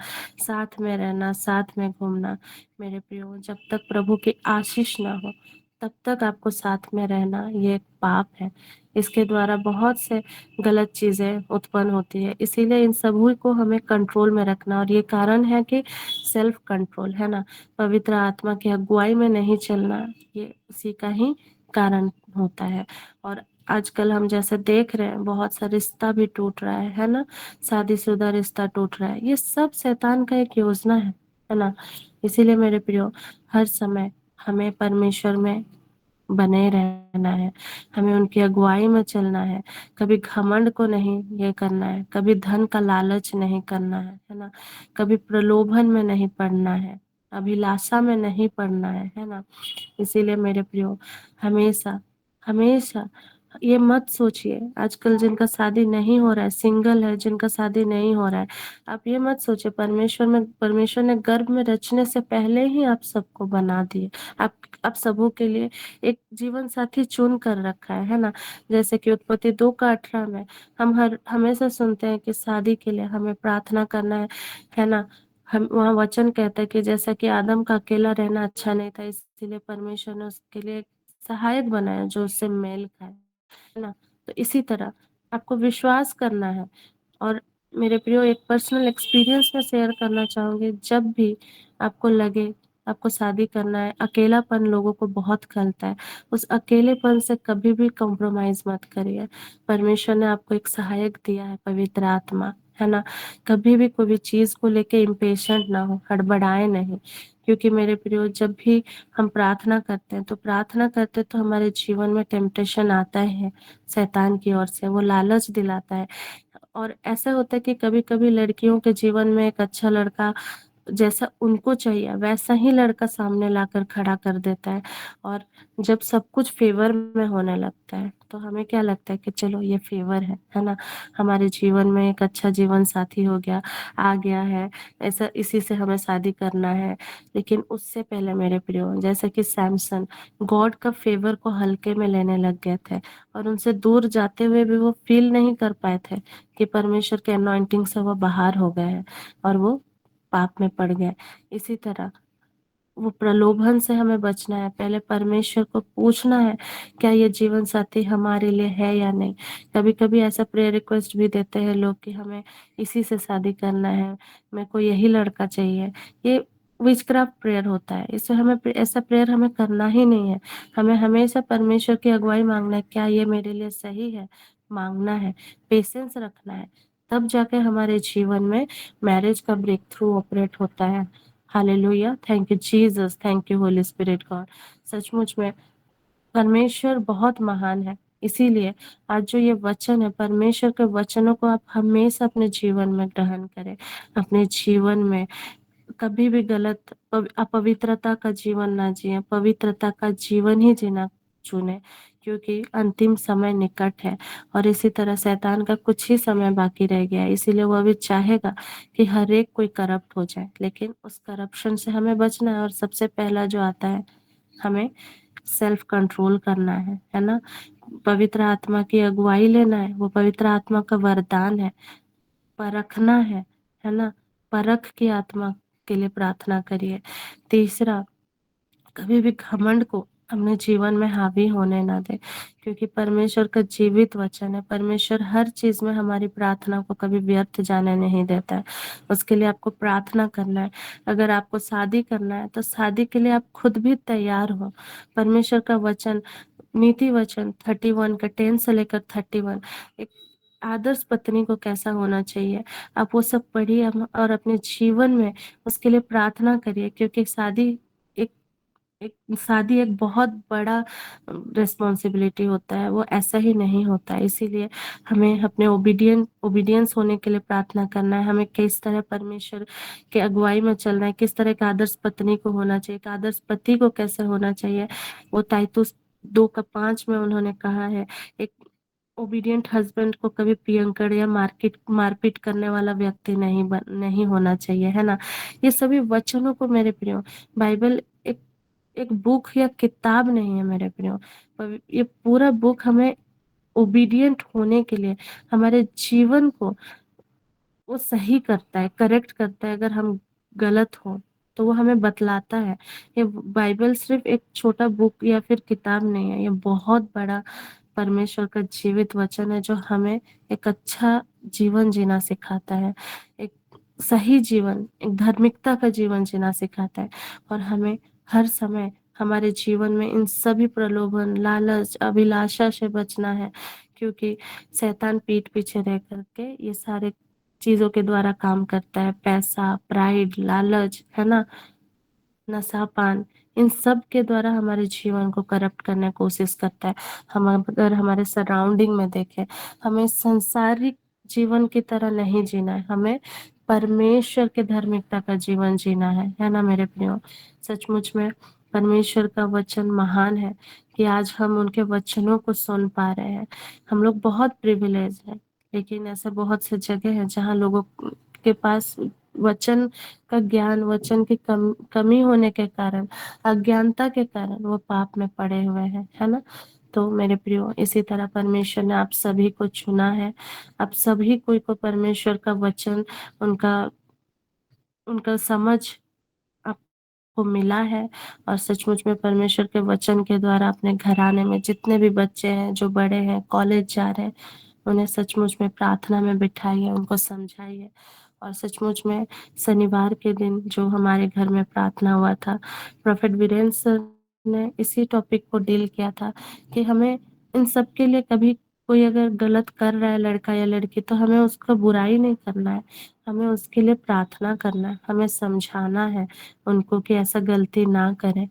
साथ में घूमना। मेरे प्रियो, जब तक प्रभु की आशीष ना हो तब तक आपको साथ में रहना ये एक पाप है। इसके द्वारा बहुत से गलत चीजें उत्पन्न होती है, इसीलिए इन सभी को हमें कंट्रोल में रखना, और ये कारण है कि सेल्फ कंट्रोल, है ना, पवित्र आत्मा की अगुवाई में नहीं चलना, ये उसी का ही कारण होता है। और आजकल हम जैसे देख रहे हैं बहुत सा रिश्ता भी टूट रहा है ना, शादीशुदा रिश्ता टूट रहा है, ये सब शैतान का एक योजना है ना। इसीलिए मेरे प्रियो, हर समय हमें परमेश्वर में बने रहना है, हमें उनकी अगुवाई में चलना है, कभी घमंड को नहीं ये करना है, कभी धन का लालच नहीं करना है ना, कभी प्रलोभन में नहीं पड़ना है, अभिलाषा में नहीं पड़ना है ना। इसीलिए मेरे प्रियो, हमेशा हमेशा ये मत सोचिए, आजकल जिनका शादी नहीं हो रहा है, सिंगल है, जिनका शादी नहीं हो रहा है, आप ये मत सोचिए, परमेश्वर ने गर्भ में रचने से पहले ही आप सबको बना दिए। आप सबों के लिए एक जीवन साथी चुन कर रखा है ना। जैसे कि उत्पत्ति 2:18 में हम हमेशा सुनते हैं कि शादी के लिए हमें प्रार्थना करना है ना। हम वहाँ वचन कहता है कि जैसा कि आदम का अकेला रहना अच्छा नहीं था, इसीलिए परमेश्वर ने उसके लिए एक सहायक बनाया जो उससे मेल खाए, है ना। तो इसी तरह आपको विश्वास करना है। और मेरे प्रियो, एक पर्सनल एक्सपीरियंस में शेयर करना चाहूंगी, जब भी आपको लगे आपको शादी करना है, अकेलापन लोगों को बहुत खलता है, उस अकेलेपन से कभी भी कॉम्प्रोमाइज मत करिए। परमेश्वर ने आपको एक सहायक दिया है, पवित्र आत्मा, है ना। कभी भी कोई भी चीज को लेके इम्पेशेंट ना हो, हड़बड़ाए नहीं, क्योंकि मेरे प्रियो, जब भी हम प्रार्थना करते हैं तो हमारे जीवन में टेम्पटेशन आता है शैतान की ओर से, वो लालच दिलाता है। और ऐसा होता है कि कभी कभी लड़कियों के जीवन में एक अच्छा लड़का जैसा उनको चाहिए वैसा ही लड़का सामने लाकर खड़ा कर देता है, और जब सब कुछ फेवर में होने लगता है तो हमें क्या लगता है कि चलो ये फेवर है ना, हमारे जीवन में एक अच्छा जीवन साथी हो गया, आ गया है, ऐसा इसी से हमें शादी करना है। लेकिन उससे पहले मेरे प्रियो, जैसे कि सैमसन गॉड का फेवर को हल्के में लेने लग गए थे, और उनसे दूर जाते हुए भी वो फील नहीं कर पाए थे कि परमेश्वर के अनॉइंटिंग से वो बाहर हो गए हैं, और वो पाप में पड़ गए। इसी तरह वो प्रलोभन से हमें बचना है, पहले परमेश्वर को पूछना है क्या ये जीवन साथी हमारे लिए है या नहीं। कभी कभी ऐसा प्रेयर रिक्वेस्ट भी देते हैं लोग कि हमें इसी से शादी करना है, मेरे को यही लड़का चाहिए। ये विचक्राफ्ट प्रेयर होता है, इससे हमें ऐसा प्रेयर हमें करना ही नहीं है। हमें हमेशा परमेश्वर की अगुवाई मांगना है, क्या ये मेरे लिए सही है, मांगना है, पेशेंस रखना है, तब जाके हमारे जीवन में मैरिज का ब्रेक थ्रू ऑपरेट होता है। Hallelujah, thank you Jesus, thank you Holy Spirit God. सचमुच में परमेश्वर बहुत महान है। इसीलिए आज जो ये वचन है, परमेश्वर के वचनों को आप हमेशा अपने जीवन में ग्रहण करें। अपने जीवन में कभी भी गलत अपवित्रता का जीवन ना जिए, पवित्रता का जीवन ही जीना चुने, क्योंकि अंतिम समय निकट है, और इसी तरह शैतान का कुछ ही समय बाकी रह गया है। इसीलिए वो अभी चाहेगा कि हर एक कोई करप्ट हो जाए, लेकिन उस करप्शन से हमें बचना है। और सबसे पहला जो आता है, हमें सेल्फ कंट्रोल करना है ना, पवित्र आत्मा की अगुवाई लेना है, वो पवित्र आत्मा का वरदान है, परखना है ना, परख की आत्मा के लिए प्रार्थना करिए। तीसरा, कभी भी घमंड को अपने जीवन में हावी होने ना दे, क्योंकि परमेश्वर का जीवित वचन है। परमेश्वर हर चीज में हमारी प्रार्थना को कभी व्यर्थ जाने नहीं देता है। उसके लिए आपको प्रार्थना करना है। अगर आपको शादी करना है तो शादी के लिए आप खुद भी तैयार हो। परमेश्वर का वचन, नीति वचन 31 का 10 से लेकर 31, एक आदर्श पत्नी को कैसा होना चाहिए, आप वो सब पढ़िए और अपने जीवन में उसके लिए प्रार्थना करिए, क्योंकि एक शादी एक बहुत बड़ा रिस्पॉन्सिबिलिटी होता है, वो ऐसा ही नहीं होता है। इसीलिए हमें अपने ओबीडियंस होने के लिए प्रार्थना करना है। हमें किस तरह परमेश्वर के अगुवाई में चलना है, किस तरह का आदर्श पत्नी को होना चाहिए, एक आदर्श पति को कैसे होना चाहिए, वो ताइतुस 2:5 में उन्होंने कहा है। एक ओबीडियंट हस्बैंड को कभी पियंकड़ या मारपीट करने वाला व्यक्ति नहीं होना चाहिए, है ना। ये सभी वचनों को मेरे प्रियो, बाइबल एक एक बुक या किताब नहीं है मेरे प्रियो, ये पूरा बुक हमें ओबीडियंट होने के लिए, हमारे जीवन को वो सही करता है, करेक्ट करता है। अगर हम गलत हो तो वो हमें बतलाता है। ये बाइबल सिर्फ एक छोटा बुक या फिर किताब नहीं है, ये बहुत बड़ा परमेश्वर का जीवित वचन है, जो हमें एक अच्छा जीवन जीना सिखाता है, एक सही जीवन, एक धार्मिकता का जीवन जीना सिखाता है। और हमें हर समय हमारे जीवन में इन सभी प्रलोभन, लालच, अभिलाषा से बचना है, क्योंकि शैतान पीठ पीछे रह करके ये सारे चीजों के द्वारा काम करता है। पैसा, प्राइड, लालच, है ना, नशापान, इन सब के द्वारा हमारे जीवन को करप्ट करने की कोशिश करता है। हम अगर हमारे सराउंडिंग में देखें, हमें संसारिक जीवन की तरह नहीं जीना है, हमें परमेश्वर के धार्मिकता का जीवन जीना है ना मेरे प्रियो। सचमुच में परमेश्वर का वचन महान है कि आज हम उनके वचनों को सुन पा रहे हैं। हम लोग बहुत प्रिविलेज हैं, लेकिन ऐसे बहुत से जगह है जहाँ लोगों के पास वचन का ज्ञान, वचन की कमी होने के कारण, अज्ञानता के कारण वो पाप में पड़े हुए हैं, है ना। तो मेरे प्रियो, इसी तरह परमेश्वर ने आप सभी को चुना है। आप सभी को परमेश्वर का वचन, उनका उनका समझ आपको मिला है। और सचमुच में परमेश्वर के वचन के द्वारा अपने घराने में जितने भी बच्चे हैं, जो बड़े हैं, कॉलेज जा रहे हैं, उन्हें सचमुच में प्रार्थना में बिठाइए, उनको समझाइए। और सचमुच में शनिवार के दिन जो हमारे घर में प्रार्थना हुआ था, प्रोफेट वीरेंद्र सर ने इसी टॉपिक को डील किया था कि हमें इन सब के लिए, कभी कोई अगर गलत कर रहा है लड़का या लड़की, तो हमें उसका बुराई नहीं करना है, हमें उसके लिए प्रार्थना करना है, हमें समझाना है उनको कि ऐसा गलती ना करें,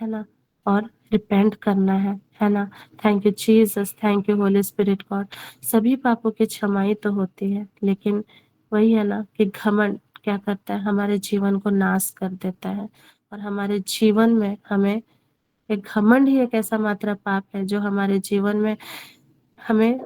है ना, और रिपेंट करना है ना। Thank you Jesus, thank you Holy Spirit God. सभी पापों की क्षमाई तो होती है, लेकिन वही है ना कि घमंड क्या करता है, हमारे जीवन को नाश कर देता है। और हमारे जीवन में हमें एक घमंड ही एक ऐसा मात्रा पाप है जो हमारे जीवन में हमें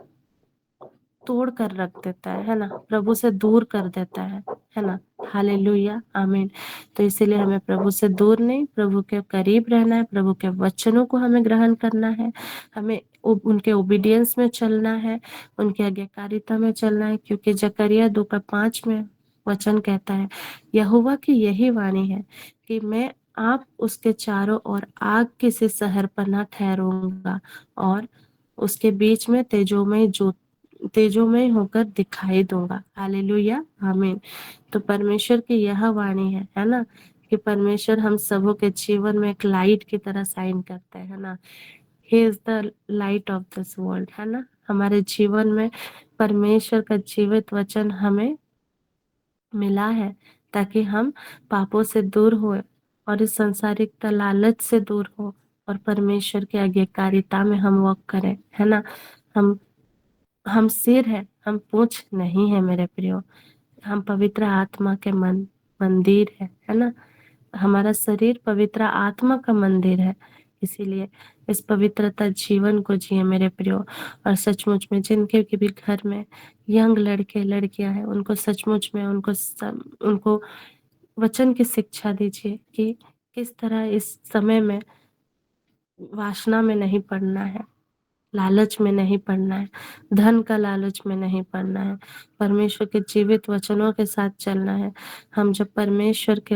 तोड़ कर रख देता है ना, प्रभु से दूर कर देता है ना। हालेलुया, आमीन। तो इसीलिए हमें प्रभु से दूर नहीं, प्रभु के करीब रहना है, प्रभु के वचनों को हमें ग्रहण करना है, हमें उनके ओबीडियंस में चलना है, उनके आज्ञाकारिता में चलना है, क्योंकि जकरिया 2:5 में वचन कहता है, यहोवा की यही वाणी है कि मैं आप उसके चारों ओर आग की सी शहरपनाह ठहरूंगा, और उसके बीच में तेजोमय होकर दिखाई दूंगा। हालेलुया, आमीन। तो परमेश्वर की यह वाणी है ना, कि परमेश्वर हम सबों के जीवन में एक लाइट की तरह साइन करते हैं, है ना। He is the light of this world, है ना। हमारे जीवन में परमेश्वर का जीवित वचन हमें मिला है, ताकि हम पापों से दूर हो और इस संसारिक लालच से दूर हो, और परमेश्वर की आज्ञाकारिता में हम वॉक करें, है ना। हम सिर है, हम पूंछ नहीं है मेरे प्रियो। हम पवित्र आत्मा के मंदिर है ना। हमारा शरीर पवित्र आत्मा का मंदिर है। इसीलिए इस पवित्रता जीवन को जिए मेरे प्रियो। और सचमुच में जिनके के भी घर में यंग लड़के लड़कियां हैं, उनको सचमुच में उनको वचन की शिक्षा दीजिए कि किस तरह इस समय में वासना में नहीं पड़ना है, लालच में नहीं पड़ना है, धन का लालच में नहीं पड़ना है, परमेश्वर के जीवित वचनों के साथ चलना है। हम जब परमेश्वर के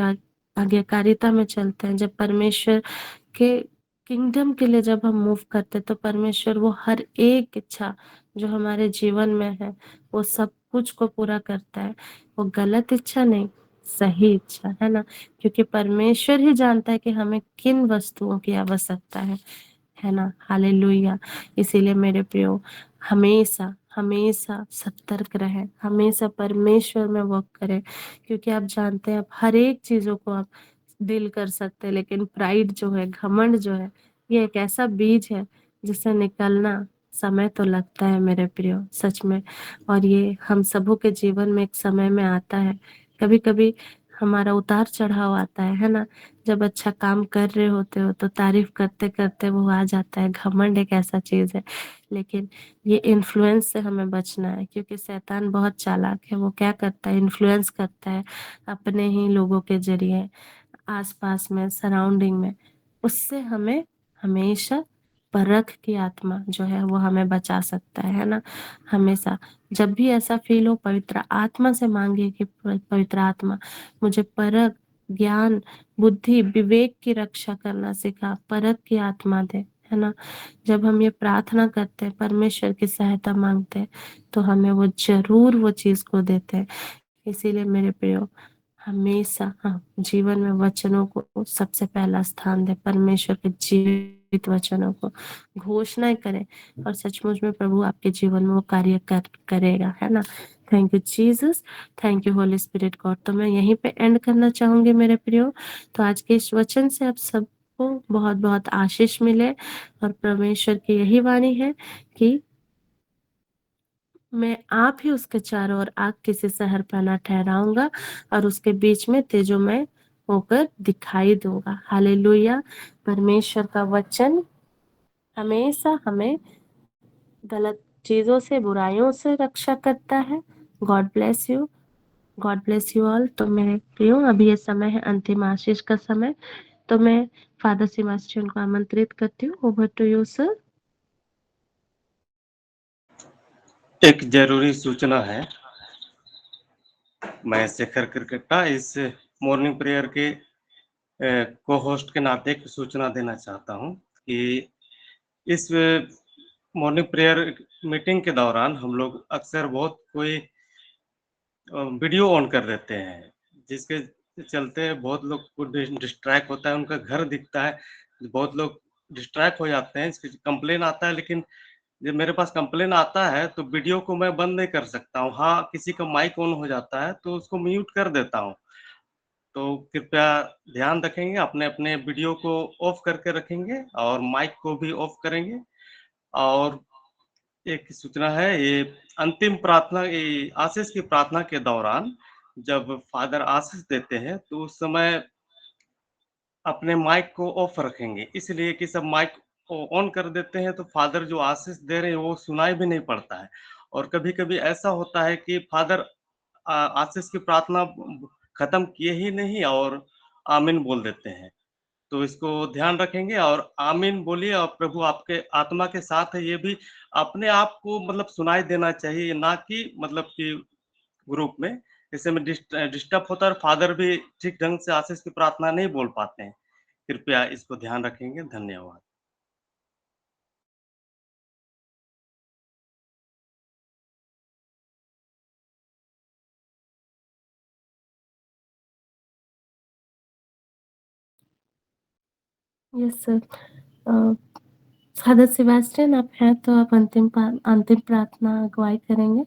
आज्ञाकारिता में चलते हैं, जब परमेश्वर के किंगडम के लिए जब हम मूव करते तो परमेश्वर वो हर एक इच्छा जो हमारे जीवन में है वो सब कुछ को पूरा करता है। वो गलत इच्छा नहीं, सही इच्छा, है ना? क्योंकि परमेश्वर ही जानता है कि हमें किन वस्तुओं की आवश्यकता है ना? हालेलुया। इसीलिए मेरे प्रियो, हमेशा हमेशा सतर्क रहे, हमेशा परमेश्वर में वर्क करें, क्योंकि आप जानते हैं आप हर एक चीजों को आप डील कर सकते हैं, लेकिन प्राइड जो है, घमंड जो है, ये एक ऐसा बीज है जिसे निकलना समय तो लगता है मेरे प्रियो, सच में। और ये हम सबों के जीवन में एक समय में आता है। कभी कभी हमारा उतार चढ़ाव आता है ना? जब अच्छा काम कर रहे होते हो तो तारीफ करते करते वो आ जाता है। घमंड एक ऐसा चीज है, लेकिन ये इन्फ्लुएंस से हमें बचना है, क्योंकि शैतान बहुत चालाक है। वो क्या करता है? इन्फ्लुएंस करता है अपने ही लोगों के जरिए, आसपास में, सराउंडिंग में। उससे हमें हमेशा परख की आत्मा जो है वो हमें बचा सकता है ना? हमेशा जब भी ऐसा फील हो, पवित्र आत्मा से मांगे कि पवित्र आत्मा मुझे परख, ज्ञान, बुद्धि, विवेक की रक्षा करना सिखा, परख की आत्मा दे, है ना? जब हम ये प्रार्थना करते हैं, परमेश्वर की सहायता मांगते हैं, तो हमें वो जरूर वो चीज को देते हैं। इसीलिए मेरे प्रियो, हमेशा जीवन में वचनों को सबसे पहला स्थान दे, परमेश्वर के जीवित वचनों को घोषणा करें, और सचमुच में प्रभु आपके जीवन में वो कार्य करेगा, है ना? Thank you Jesus, thank you Holy Spirit God. तो मैं यहीं पे एंड करना चाहूंगी मेरे प्रियो। तो आज के इस वचन से आप सबको बहुत बहुत आशीष मिले, और परमेश्वर की यही वाणी है कि मैं आप ही उसके चारों ओर आग किसी शहर पाना ठहराऊंगा, और उसके बीच में तेजोमय होकर दिखाई दूंगा। हालेलुया। परमेश्वर का वचन हमेशा हमें गलत चीजों से, बुराइयों से रक्षा करता है। God bless you, God bless you all. तो मेरे प्रियो, अभी ये समय है अंतिम आशीष का समय, तो मैं फादर सेबास्टियन को आमंत्रित करती हूँ। Over to you sir. एक जरूरी सूचना है। मैं शेखर क्रिकेटा इस मॉर्निंग प्रेयर के को होस्ट के नाते एक सूचना देना चाहता हूं कि इस मॉर्निंग प्रेयर मीटिंग के दौरान हम लोग अक्सर बहुत कोई वीडियो ऑन कर देते हैं, जिसके चलते बहुत लोग को डिस्ट्रैक्ट होता है, उनका घर दिखता है, बहुत लोग डिस्ट्रैक्ट हो जाते हैं। इसकी कंप्लेन आता है, लेकिन जब मेरे पास कंप्लेन आता है तो वीडियो को मैं बंद नहीं कर सकता हूँ। हाँ, किसी का माइक ऑन हो जाता है तो उसको म्यूट कर देता हूँ। तो कृपया ध्यान रखेंगे, अपने-अपने वीडियो को ऑफ करके रखेंगे और माइक को भी ऑफ करेंगे। और एक सूचना है, ये अंतिम प्रार्थना, ये आशीष की प्रार्थना के दौरान जब फादर आशीष देते हैं तो उस समय अपने माइक को ऑफ रखेंगे, इसलिए कि सब माइक को ऑन कर देते हैं तो फादर जो आशीष दे रहे हैं वो सुनाई भी नहीं पड़ता है। और कभी-कभी ऐसा होता है कि फादर आशीष की प्रार्थना खत्म किए ही नहीं और आमीन बोल देते हैं। तो इसको ध्यान रखेंगे और आमीन बोलिए, और प्रभु आपके आत्मा के साथ है, ये भी अपने आप को मतलब सुनाई देना चाहिए, ना कि मतलब कि ग्रुप में। ऐसे में डिस्टर्ब होता है और फादर भी ठीक ढंग से आशीष की प्रार्थना नहीं बोल पाते हैं। कृपया इसको ध्यान रखेंगे। धन्यवाद। Yes sir. फादर सेबास्टियन आप हैं तो आप अंतिम प्रार्थना अगुवाई करेंगे।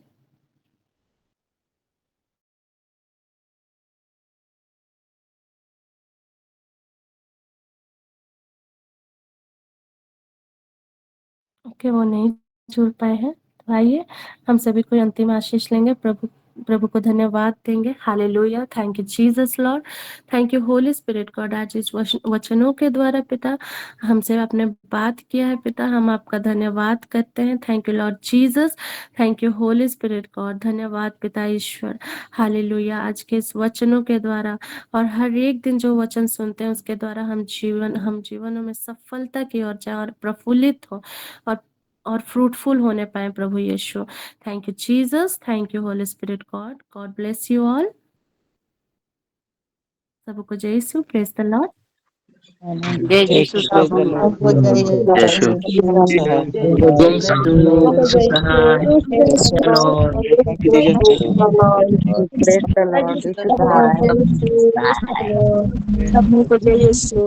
ओके, वो नहीं जुड़ पाए हैं, तो आइए हम सभी कोई अंतिम आशीष लेंगे। प्रभु को धन्यवाद देंगे। Hallelujah. Thank you Jesus Lord, thank you Holy Spirit God. आज इस वचनों के द्वारा पिता हमसे आपने बात किया है पिता, हम आपका धन्यवाद करते हैं। Thank you Lord Jesus, thank you Holy Spirit God. धन्यवाद पिता ईश्वर। हालेलुया। आज के इस वचनों के द्वारा और हर एक दिन जो वचन सुनते हैं उसके द्वारा हम जीवनों में सफलता की ओर जाए और प्रफुल्लित हो और फ्रूटफुल होने पाए प्रभु यीशु। Thank you Jesus, thank you Holy Spirit God. God bless you all. सबको जय यीशु। Praise the Lord. जय यीशु साहब हमको जय यीशु प्रेज द लॉर्ड। सबको जय यीशु।